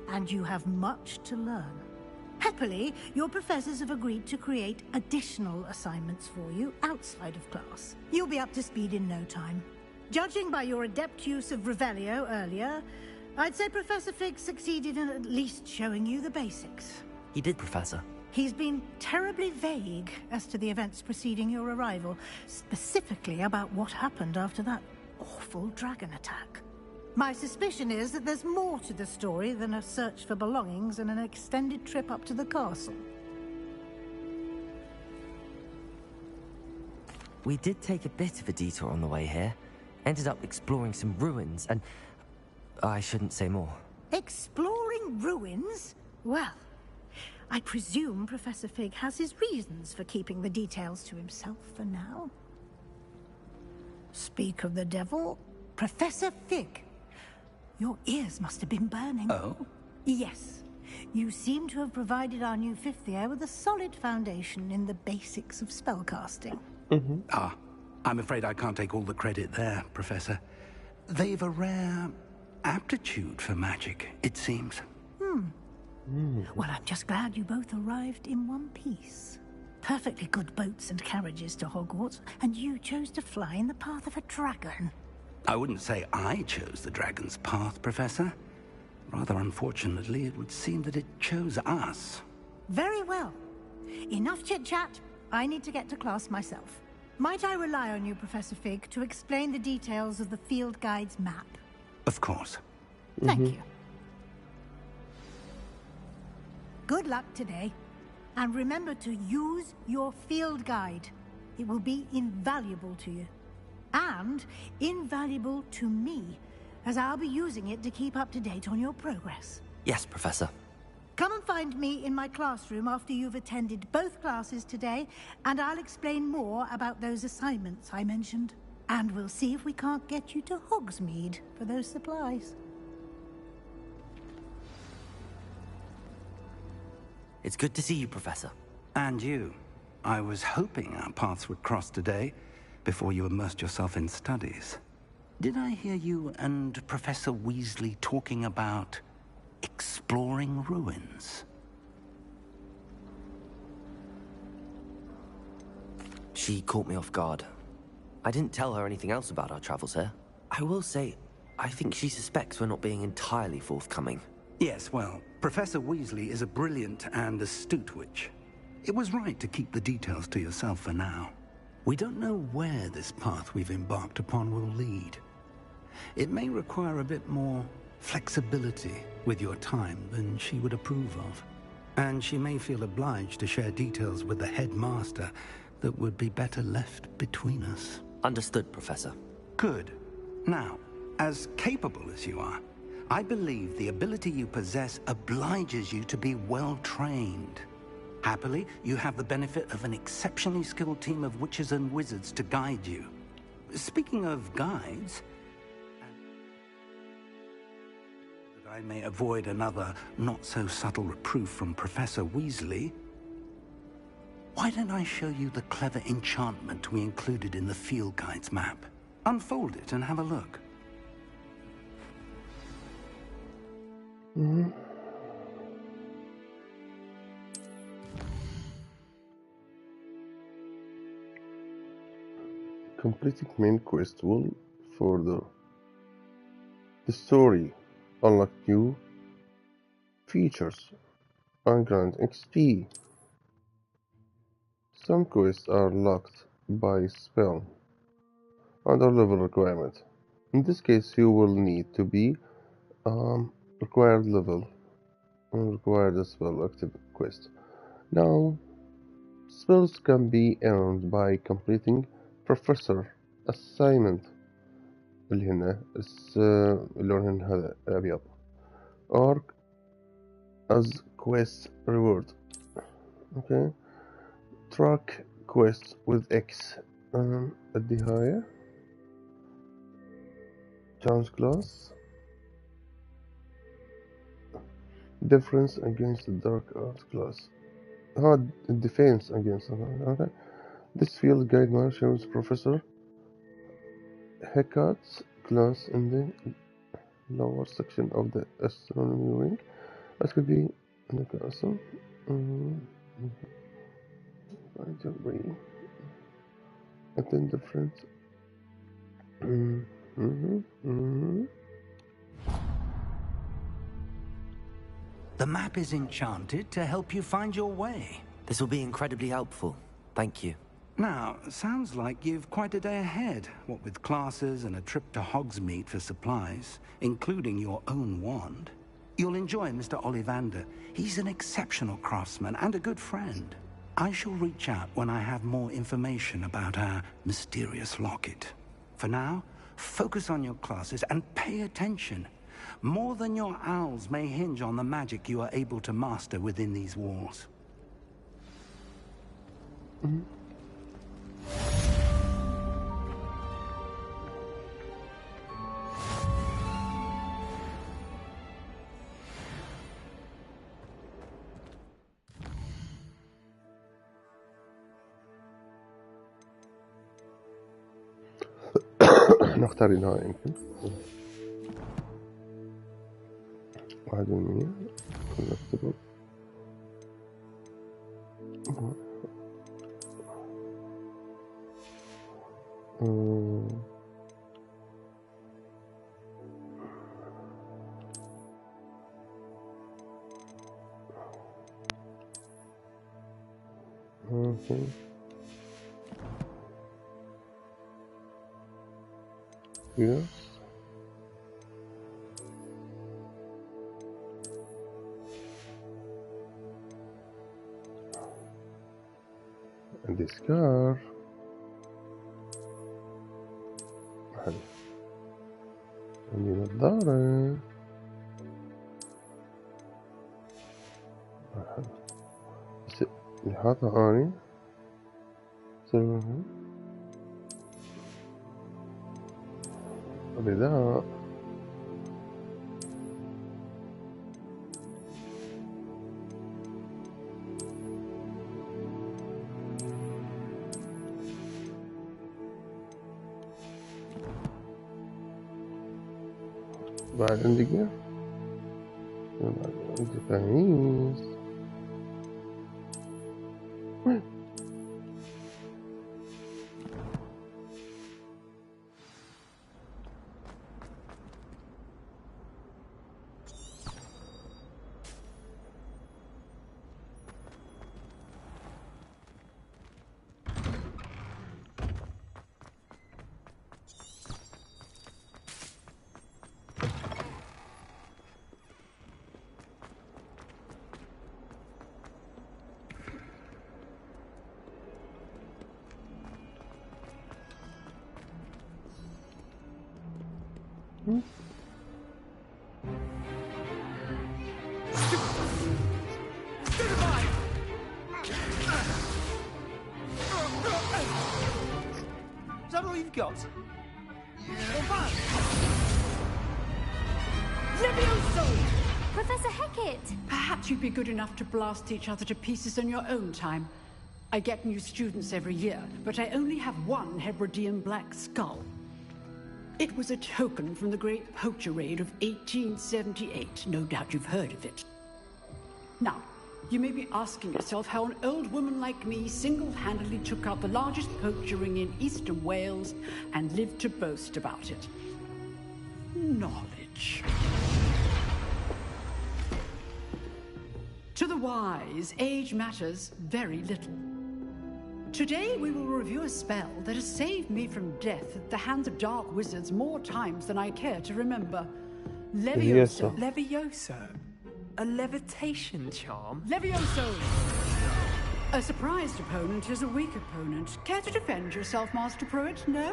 and you have much to learn. Happily, your professors have agreed to create additional assignments for you outside of class. You'll be up to speed in no time. Judging by your adept use of Revelio earlier, I'd say Professor Fig succeeded in at least showing you the basics. He did, Professor. He's been terribly vague as to the events preceding your arrival, specifically about what happened after that awful dragon attack. My suspicion is that there's more to the story than a search for belongings and an extended trip up to the castle. We did take a bit of a detour on the way here. Ended up exploring some ruins and... I shouldn't say more. Exploring ruins? Well, I presume Professor Fig has his reasons for keeping the details to himself for now. Speak of the devil, Professor Fig. Your ears must have been burning. Oh? Yes. You seem to have provided our new fifth year with a solid foundation in the basics of spellcasting. I'm afraid I can't take all the credit there, Professor. They've a rare aptitude for magic, it seems. Well, I'm just glad you both arrived in one piece. Perfectly good boats and carriages to Hogwarts, and you chose to fly in the path of a dragon. I wouldn't say I chose the dragon's path, Professor. Rather unfortunately, it would seem that it chose us. Very well. Enough chit-chat. I need to get to class myself. Might I rely on you, Professor Fig, to explain the details of the field guide's map? Of course. Thank you. Good luck today. And remember to use your field guide. It will be invaluable to you. And invaluable to me, as I'll be using it to keep up to date on your progress. Yes, Professor. Come and find me in my classroom after you've attended both classes today, and I'll explain more about those assignments I mentioned. And we'll see if we can't get you to Hogsmeade for those supplies. It's good to see you, Professor. And you. I was hoping our paths would cross today, before you immersed yourself in studies. Did I hear you and Professor Weasley talking about exploring ruins? She caught me off guard. I didn't tell her anything else about our travels here. I will say, I think she suspects we're not being entirely forthcoming. Yes, well, Professor Weasley is a brilliant and astute witch. It was right to keep the details to yourself for now. We don't know where this path we've embarked upon will lead. It may require a bit more flexibility with your time than she would approve of. And she may feel obliged to share details with the headmaster that would be better left between us. Understood, Professor. Good. Now, as capable as you are, I believe the ability you possess obliges you to be well-trained. Happily, you have the benefit of an exceptionally skilled team of witches and wizards to guide you. Speaking of guides, that I may avoid another not-so-subtle reproof from Professor Weasley, why don't I show you the clever enchantment we included in the field guide's map? Unfold it and have a look. Mm-hmm. Completing main quest will further the story, unlock new features, and grant XP. Some quests are locked by spell under level requirement. In this case, you will need to be required level and require the spell active quest. Now, spells can be earned by completing Professor assignment اللي هنا اللون هذا الأبيض or as quest reward. Okay, track quests with X at the higher chance class, defense against the dark arts class, hard defense against the okay. This field guide map shows Professor Hecate's class in the lower section of the astronomy wing. That could be in the castle. Attend different. The map is enchanted to help you find your way. This will be incredibly helpful. Thank you. Now, sounds like you've quite a day ahead, what with classes and a trip to Hogsmeade for supplies, including your own wand. You'll enjoy Mr. Ollivander. He's an exceptional craftsman and a good friend. I shall reach out when I have more information about our mysterious locket. For now, focus on your classes and pay attention. More than your owls may hinge on the magic you are able to master within these walls. نختار النهاية يمكن 1% نكتبه Okay. Yes. And this car. عندي نظارة. اللي حاطها اني رداء. بعد عندي قيا، بعد عندي قميص. Is that all you've got? Levioso! Professor Hecat! Perhaps you'd be good enough to blast each other to pieces in your own time. I get new students every year, but I only have one Hebridean black skull. It was a token from the Great Poacher Raid of 1878. No doubt you've heard of it. Now, you may be asking yourself how an old woman like me single-handedly took out the largest poacher ring in eastern Wales and lived to boast about it. Knowledge. To the wise, age matters very little. Today we will review a spell that has saved me from death at the hands of dark wizards more times than I care to remember. Levioso. Levioso? A levitation charm? Levioso! A surprised opponent is a weak opponent. Care to defend yourself, Master Pruitt? No?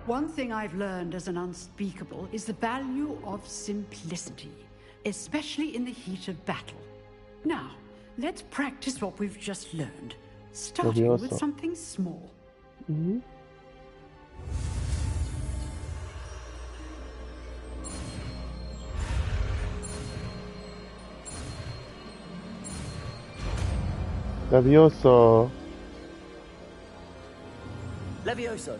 One thing I've learned as an unspeakable is the value of simplicity, especially in the heat of battle. Now, let's practice what we've just learned, starting with something small. Mm-hmm. Levioso. Levioso.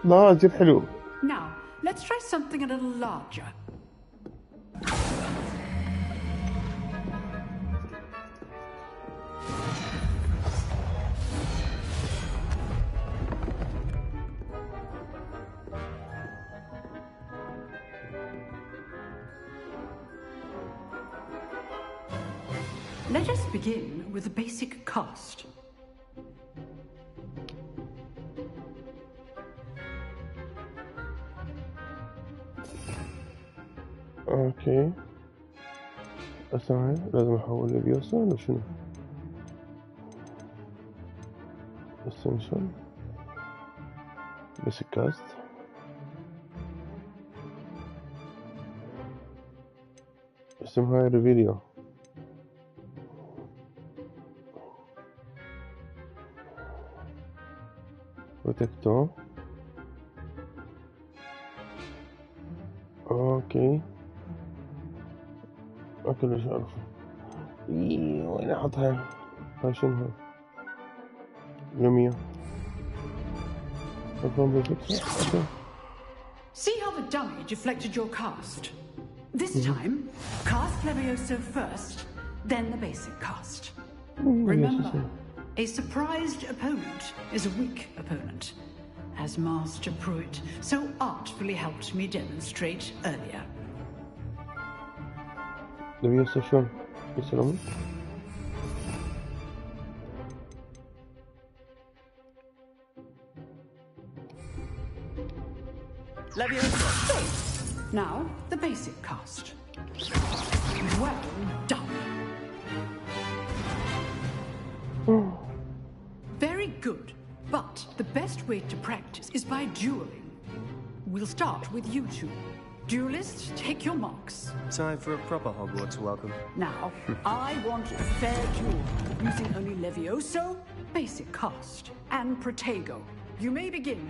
لا جد حلو. Now, let's try something a little larger. Let us begin with the basic cast. اوكي اسمعي لازم احول لفيوسا ولا شنو؟ اسنشن بيسك كاست اسمها ريفيليو بروتكتور اوكي اكل ايش اعرفه وين احطها هاي شنو هاي لوميا See how the dummy deflected your cast? This time, cast Levioso first, then the basic cast. Remember, a surprised opponent is a weak opponent, as Master Pruitt so artfully helped me demonstrate earlier. Levioso شلون؟ يسلمك؟ Levioso. Now, the basic cast. Well done. good. But the best way to practice is by dueling. We'll start with you two. Duelists, take your marks. Time for a proper Hogwarts welcome. Now, I want a fair duel, using only Levioso, basic cast, and Protego. You may begin.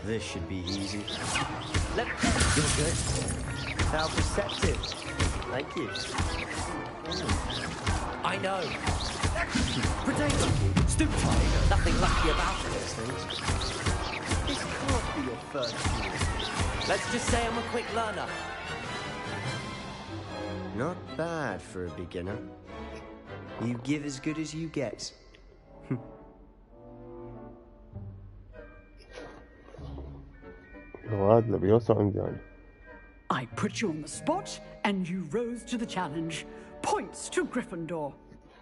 This should be easy. You're good. How perceptive. Thank you. I know. Protego, stupid. Nothing lucky about Those things. This can't be your first duel. Let's just say I'm a quick learner. Not bad for a beginner. You give as good as you get. لغات لبيوسا عندي يعني. I put you on the spot, and you rose to the challenge. Points to Gryffindor.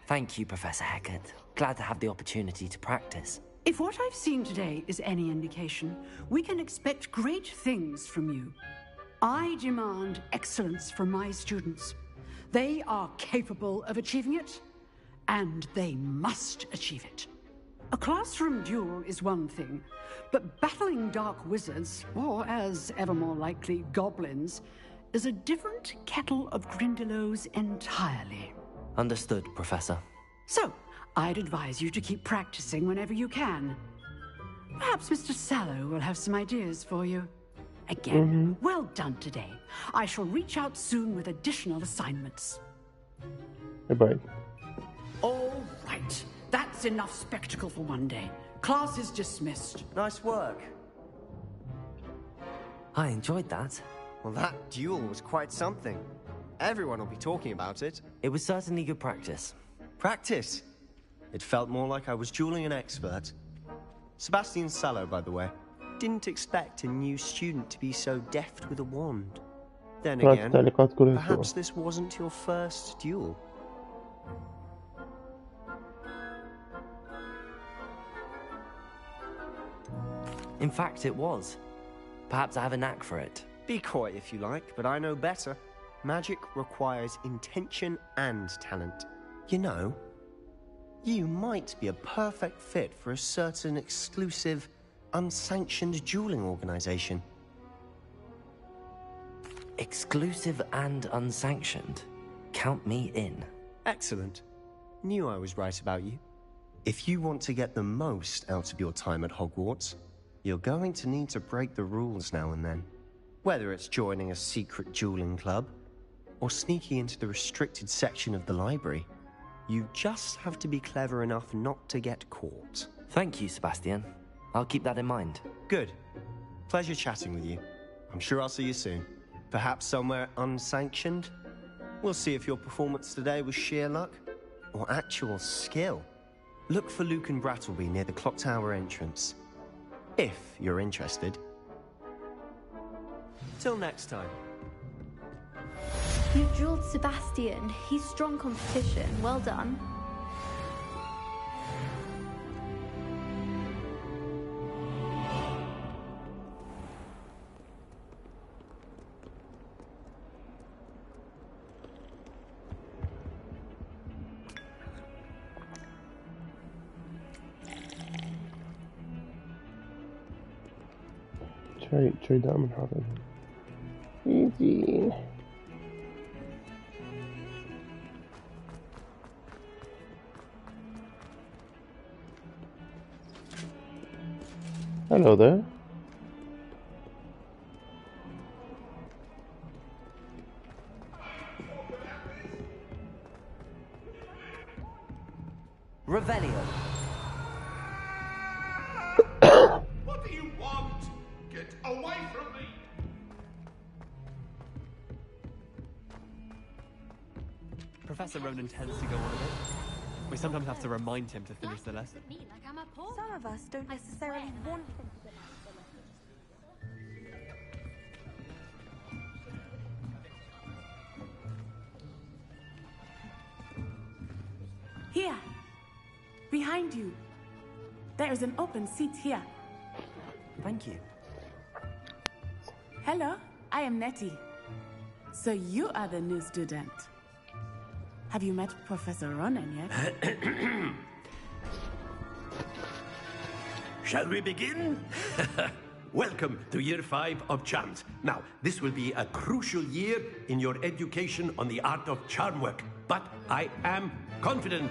Thank you, Professor Hecat. Glad to have the opportunity to practice. If what I've seen today is any indication, we can expect great things from you. I demand excellence from my students. They are capable of achieving it, and they must achieve it. A classroom duel is one thing, but battling dark wizards, or as ever more likely, goblins, is a different kettle of Grindylows entirely. Understood, Professor. So, I'd advise you to keep practicing whenever you can. Perhaps Mr. Sallow will have some ideas for you. Again, well done today. I shall reach out soon with additional assignments. Bye-bye. All right. That's enough spectacle for one day. Class is dismissed. Nice work. I enjoyed that. Well, that duel was quite something. Everyone will be talking about it. It was certainly good practice. Practice? It felt more like I was dueling an expert. Sebastian Sallow, by the way. Didn't expect a new student to be so deft with a wand. Then again, perhaps this wasn't your first duel. In fact, it was. Perhaps I have a knack for it. Be coy if you like, but I know better. Magic requires intention and talent. You know, you might be a perfect fit for a certain exclusive, unsanctioned dueling organization. Exclusive and unsanctioned? Count me in. Excellent. Knew I was right about you. If you want to get the most out of your time at Hogwarts, you're going to need to break the rules now and then. Whether it's joining a secret dueling club, or sneaking into the restricted section of the library, you just have to be clever enough not to get caught. Thank you, Sebastian. I'll keep that in mind. Good. Pleasure chatting with you. I'm sure I'll see you soon. Perhaps somewhere unsanctioned? We'll see if your performance today was sheer luck, or actual skill. Look for Luke and Brattleby near the Clock Tower entrance. If you're interested. Till next time. You dueled Sebastian. He's strong competition. Well done. شوي دائما حافظها. Easy. Hello there. Revelio. What do you want? Get away from me! Professor Ronan tends to go on a bit. We sometimes have to remind him to finish the lesson. Some of us don't necessarily want him to. Here. Behind you. There is an open seat here. Thank you. Hello, I am Nettie. So you are the new student. Have you met Professor Ronan yet? Shall we begin? Welcome to Year 5 of Charms. Now, this will be a crucial year in your education on the art of charm work. But I am confident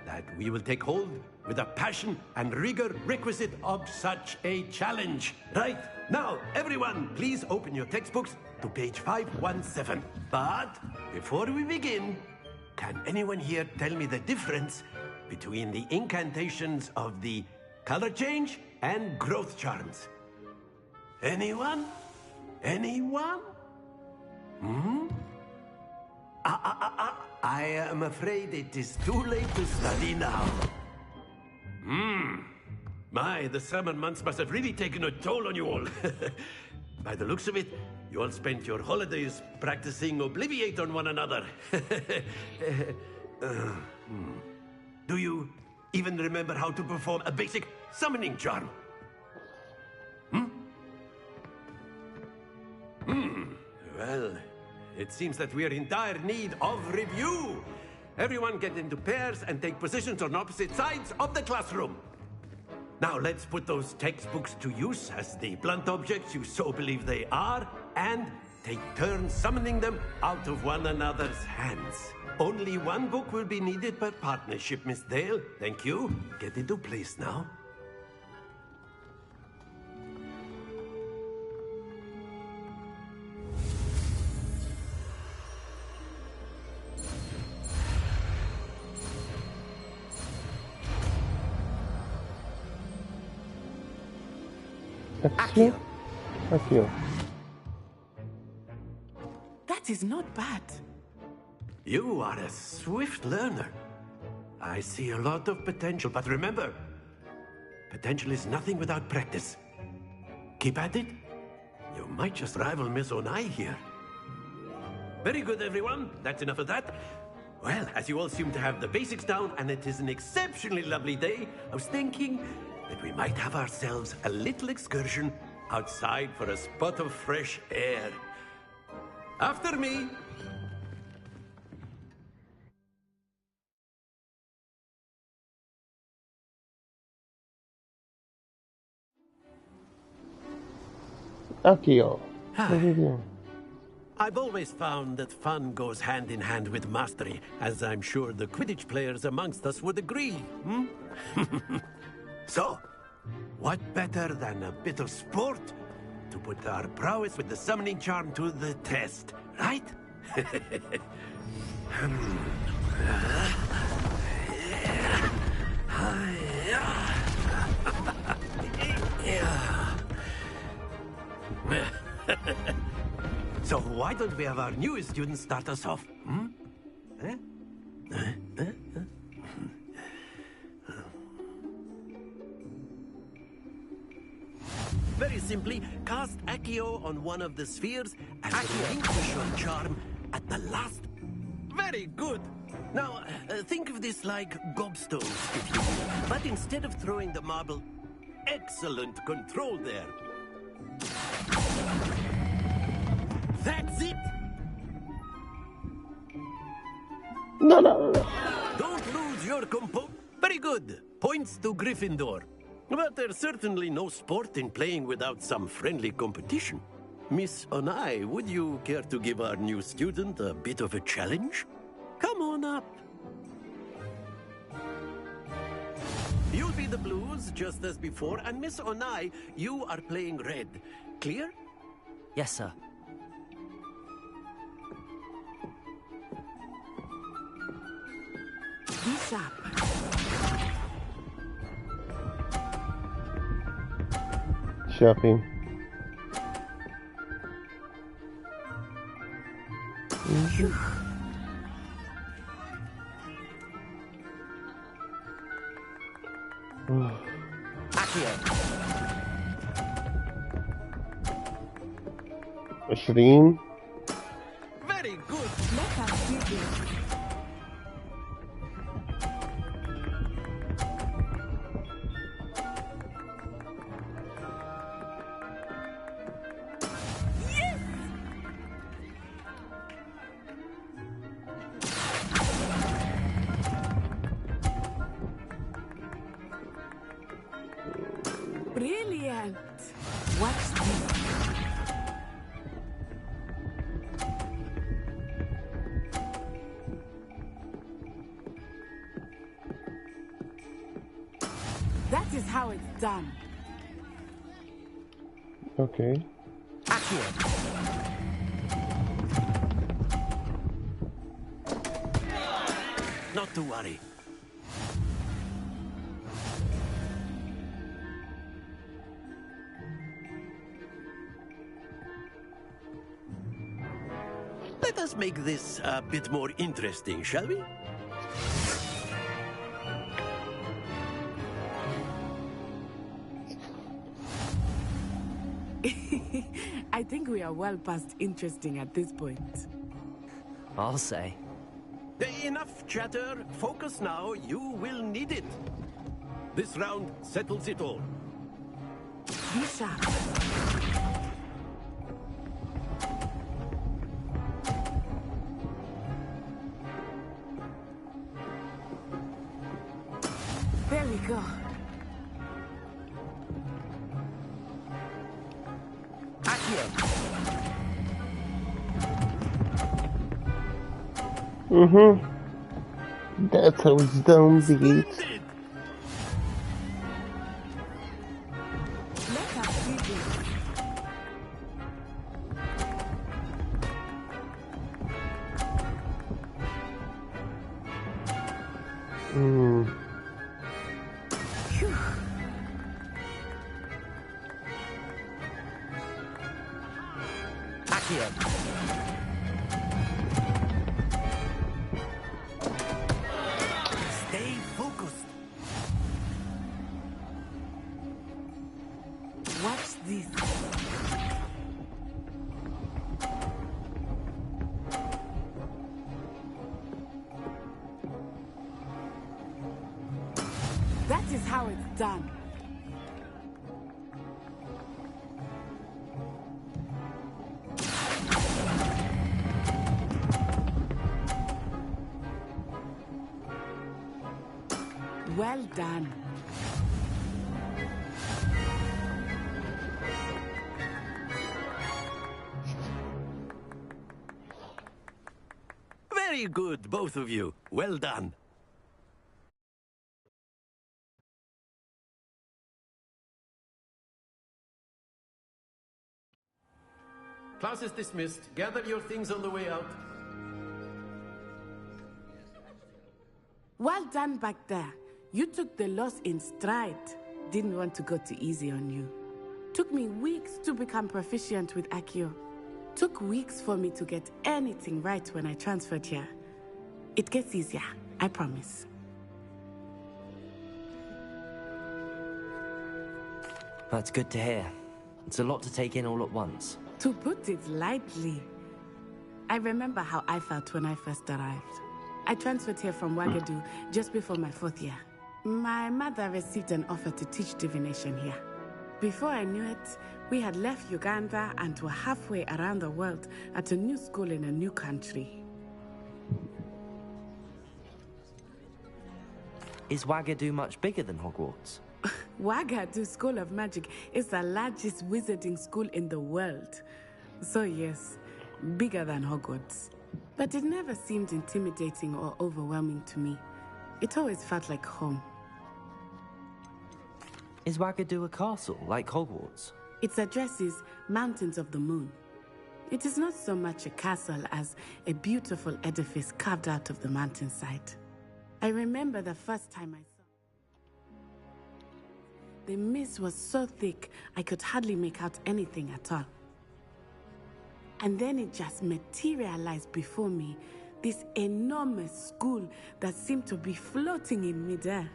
that we will take hold with the passion and rigor requisite of such a challenge. Right, now, everyone, please open your textbooks to page 517. But before we begin, can anyone here tell me the difference between the incantations of the color change and growth charms? Anyone? Anyone? I am afraid it is too late to study now. My, the summer months must have really taken a toll on you all. By the looks of it, you all spent your holidays practicing Obliviate on one another. Do you even remember how to perform a basic summoning charm? Well, it seems that we are in dire need of review. Everyone get into pairs and take positions on opposite sides of the classroom. Now let's put those textbooks to use as the blunt objects you so believe they are, and take turns summoning them out of one another's hands. Only one book will be needed per partnership, Miss Dale. Thank you. Get into place now. Accio. That is not bad. You are a swift learner. I see a lot of potential, but remember, potential is nothing without practice. Keep at it. You might just rival Miss Onai here. Very good, everyone. That's enough of that. Well, as you all seem to have the basics down, and it is an exceptionally lovely day, I was thinking that we might have ourselves a little excursion outside for a spot of fresh air. After me. Accio. What are you doing? I've always found that fun goes hand in hand with mastery, as I'm sure the Quidditch players amongst us would agree. So, what better than a bit of sport to put our prowess with the summoning charm to the test, right? So why don't we have our newest student start us off? Very simply, cast Accio on one of the spheres and relinquish your charm at the last. Very good. Now, think of this like gobstones, if you will. But instead of throwing the marble, excellent control there. That's it. No. Don't lose your composure. Very good. Points to Gryffindor. But there's certainly no sport in playing without some friendly competition. Miss Onai, would you care to give our new student a bit of a challenge? Come on up. You'll be the blues, just as before, and Miss Onai, you are playing red. Clear? Yes, sir. This up. Shopping. Shireen. Very good. Brilliant! Watch this. That is how it's done. Okay. Not to worry. Let us make this a bit more interesting, shall we? I think we are well past interesting at this point. I'll say. Enough chatter. Focus now. You will need it. This round settles it all. Be sharp. There we go. That's how it's done, Biggie. Stay focused. Watch this. That is how it's done. Well done. Very good, both of you. Well done. Class is dismissed. Gather your things on the way out. Well done back there. You took the loss in stride. Didn't want to go too easy on you. Took me weeks to become proficient with Accio. Took weeks for me to get anything right when I transferred here. It gets easier, I promise. That's good to hear. It's a lot to take in all at once. To put it lightly, I remember how I felt when I first arrived. I transferred here from Wagadu just before my 4th year. My mother received an offer to teach divination here. Before I knew it, we had left Uganda and were halfway around the world at a new school in a new country. Is Wagadu much bigger than Hogwarts? Wagadu School of Magic is the largest wizarding school in the world. So yes, bigger than Hogwarts. But it never seemed intimidating or overwhelming to me. It always felt like home. Is Wagadu a castle, like Hogwarts? Its address is Mountains of the Moon. It is not so much a castle as a beautiful edifice carved out of the mountainside. I remember the first time I saw it. The mist was so thick, I could hardly make out anything at all. And then it just materialized before me, this enormous school that seemed to be floating in midair.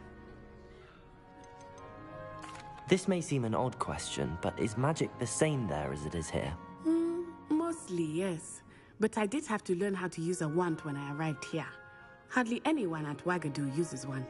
This may seem an odd question, but is magic the same there as it is here? Mostly, yes. But I did have to learn how to use a wand when I arrived here. Hardly anyone at Wagadu uses one.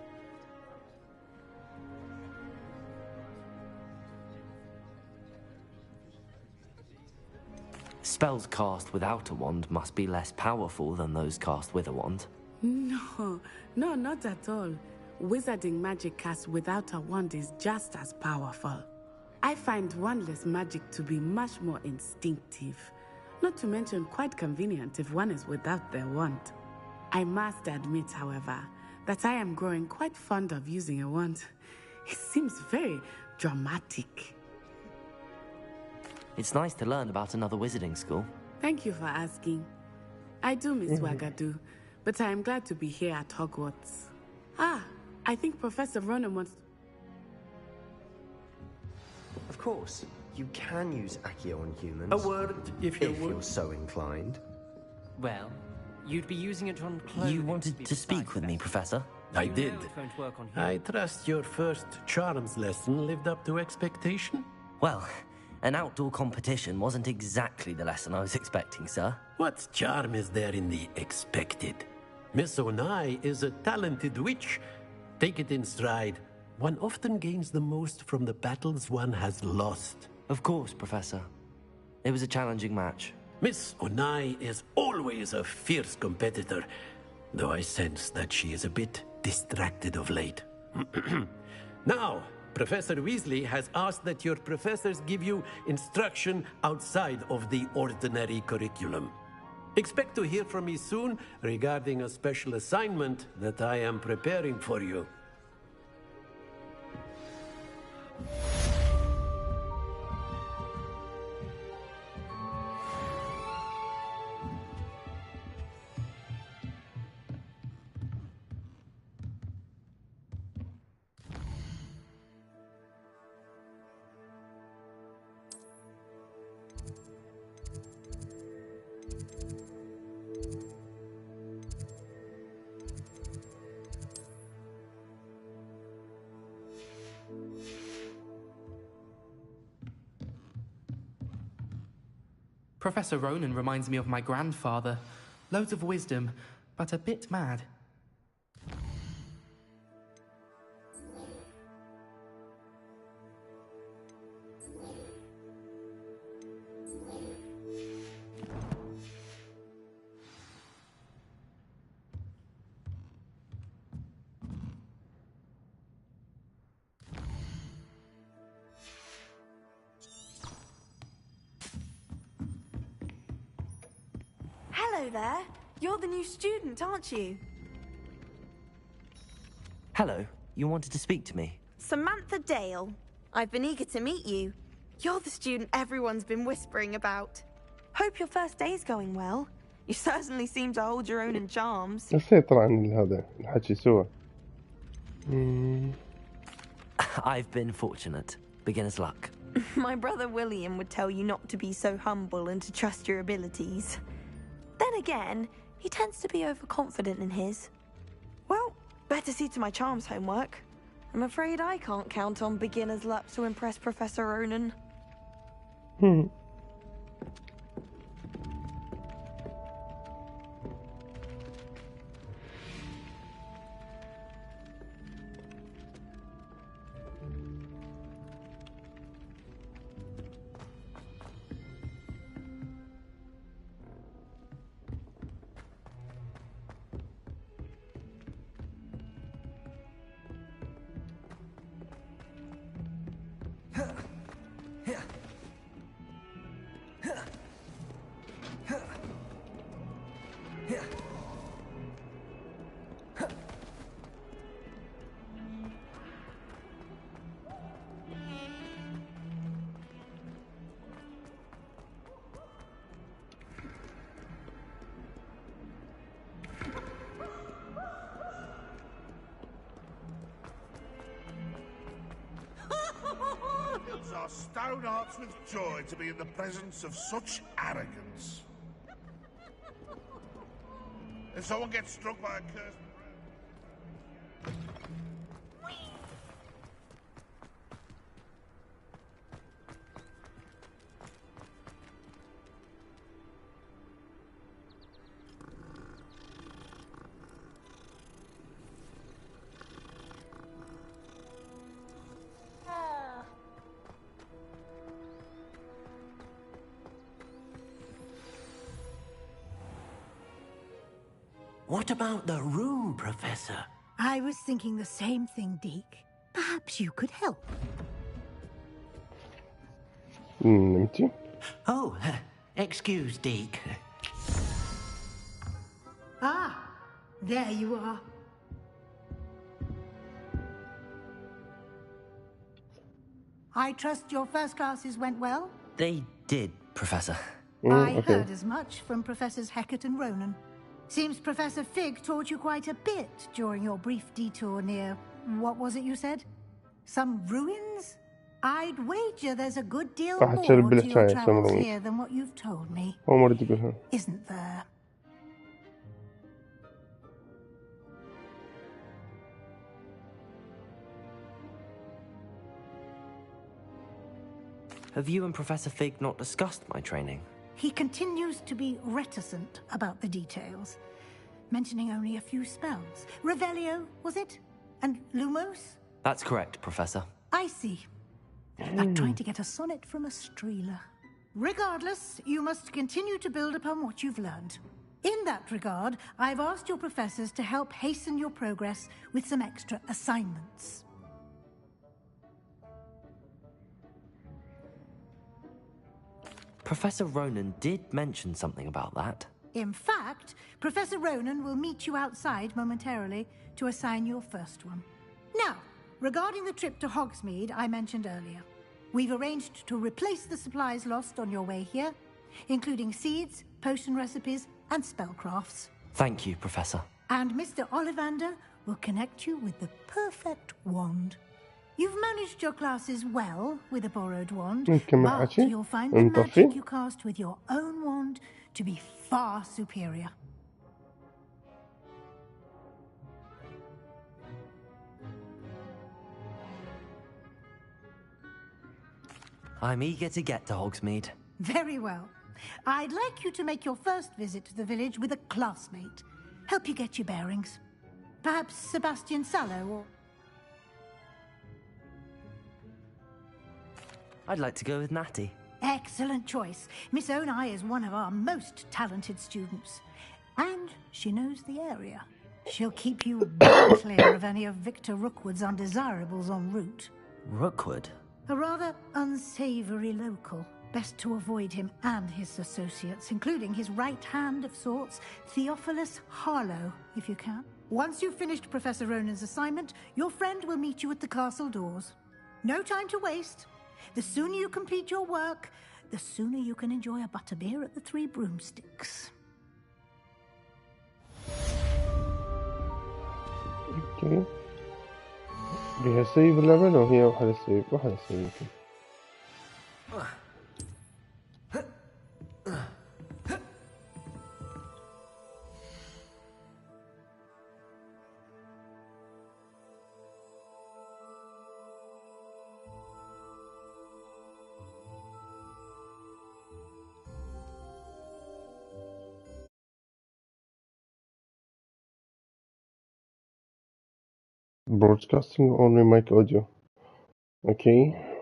Spells cast without a wand must be less powerful than those cast with a wand. No, not at all. Wizarding magic cast without a wand is just as powerful. I find wandless magic to be much more instinctive, not to mention quite convenient if one is without their wand. I must admit, however, that I am growing quite fond of using a wand. It seems very dramatic. It's nice to learn about another wizarding school. Thank you for asking. I do miss Wagadu, but I am glad to be here at Hogwarts. Ah, I think Professor Ronen wants... Of course, you can use Accio on humans. A word, if you would. You're so inclined. Well, you'd be using it on clothes. You wanted to speak with me, Professor? I did. It's going to work on I trust your first charms lesson lived up to expectation? Well, an outdoor competition wasn't exactly the lesson I was expecting, sir. What charm is there in the expected? Miss Onai is a talented witch. Take it in stride. One often gains the most from the battles one has lost. Of course, Professor. It was a challenging match. Miss Onai is always a fierce competitor, though I sense that she is a bit distracted of late. Now, Professor Weasley has asked that your professors give you instruction outside of the ordinary curriculum. Expect to hear from me soon regarding a special assignment that I am preparing for you. Professor Ronen reminds me of my grandfather. Loads of wisdom, but a bit mad. Hello there. You're the new student, aren't you? Hello, you wanted to speak to me? Samantha Dale. I've been eager to meet you. You're the student everyone's been whispering about. Hope your first day's going well. You certainly seem to hold your own in charms. نسيت عن هذا الحكي سوا. I've been fortunate. Beginner's luck. My brother William would tell you not to be so humble and to trust your abilities. Then again, he tends to be overconfident in his. Well, better see to my charms homework. I'm afraid I can't count on beginner's luck to impress Professor Ronen. Our stone hearts with joy to be in the presence of such arrogance. If someone gets struck by a curse... What about the room, Professor? I was thinking the same thing, Deke. Perhaps you could help. نمتي. Oh, excuse, Deke. Ah, there you are. I trust your first classes went well? They did, Professor. I heard as much from Professors Hecat and Ronan. Seems Professor Fig taught you quite a bit during your brief detour near... what was it you said? Some ruins? I'd wager there's a good deal راح more تشرب to your بالحشاية travels سمروني. here than what you've told me. أول مرة تقولها. Isn't there? Have you and Professor Fig not discussed my training? He continues to be reticent about the details, mentioning only a few spells. Revelio, was it? And Lumos? That's correct, Professor. I see. Like trying to get a sonnet from a streeler. Regardless, you must continue to build upon what you've learned. In that regard, I've asked your professors to help hasten your progress with some extra assignments. Professor Ronan did mention something about that. In fact, Professor Ronan will meet you outside momentarily to assign your first one. Now, regarding the trip to Hogsmeade I mentioned earlier, we've arranged to replace the supplies lost on your way here, including seeds, potion recipes, and spellcrafts. Thank you, Professor. And Mr. Ollivander will connect you with the perfect wand. You've managed your classes well with a borrowed wand, but you'll find the magic you cast with your own wand to be far superior. I'm eager to get to Hogsmeade. Very well. I'd like you to make your first visit to the village with a classmate. Help you get your bearings. Perhaps Sebastian Sallow or... I'd like to go with Natty. Excellent choice. Miss Onai is one of our most talented students. And she knows the area. She'll keep you well clear of any of Victor Rookwood's undesirables en route. Rookwood? A rather unsavory local. Best to avoid him and his associates, including his right hand of sorts, Theophilus Harlow, if you can. Once you've finished Professor Ronan's assignment, your friend will meet you at the castle doors. No time to waste. The sooner you complete your work, the sooner you can enjoy a butterbeer at the Three Broomsticks. اوكي بيها سيف اللعبة لو هي واحدة سيف Broadcasting only mic audio. Okay.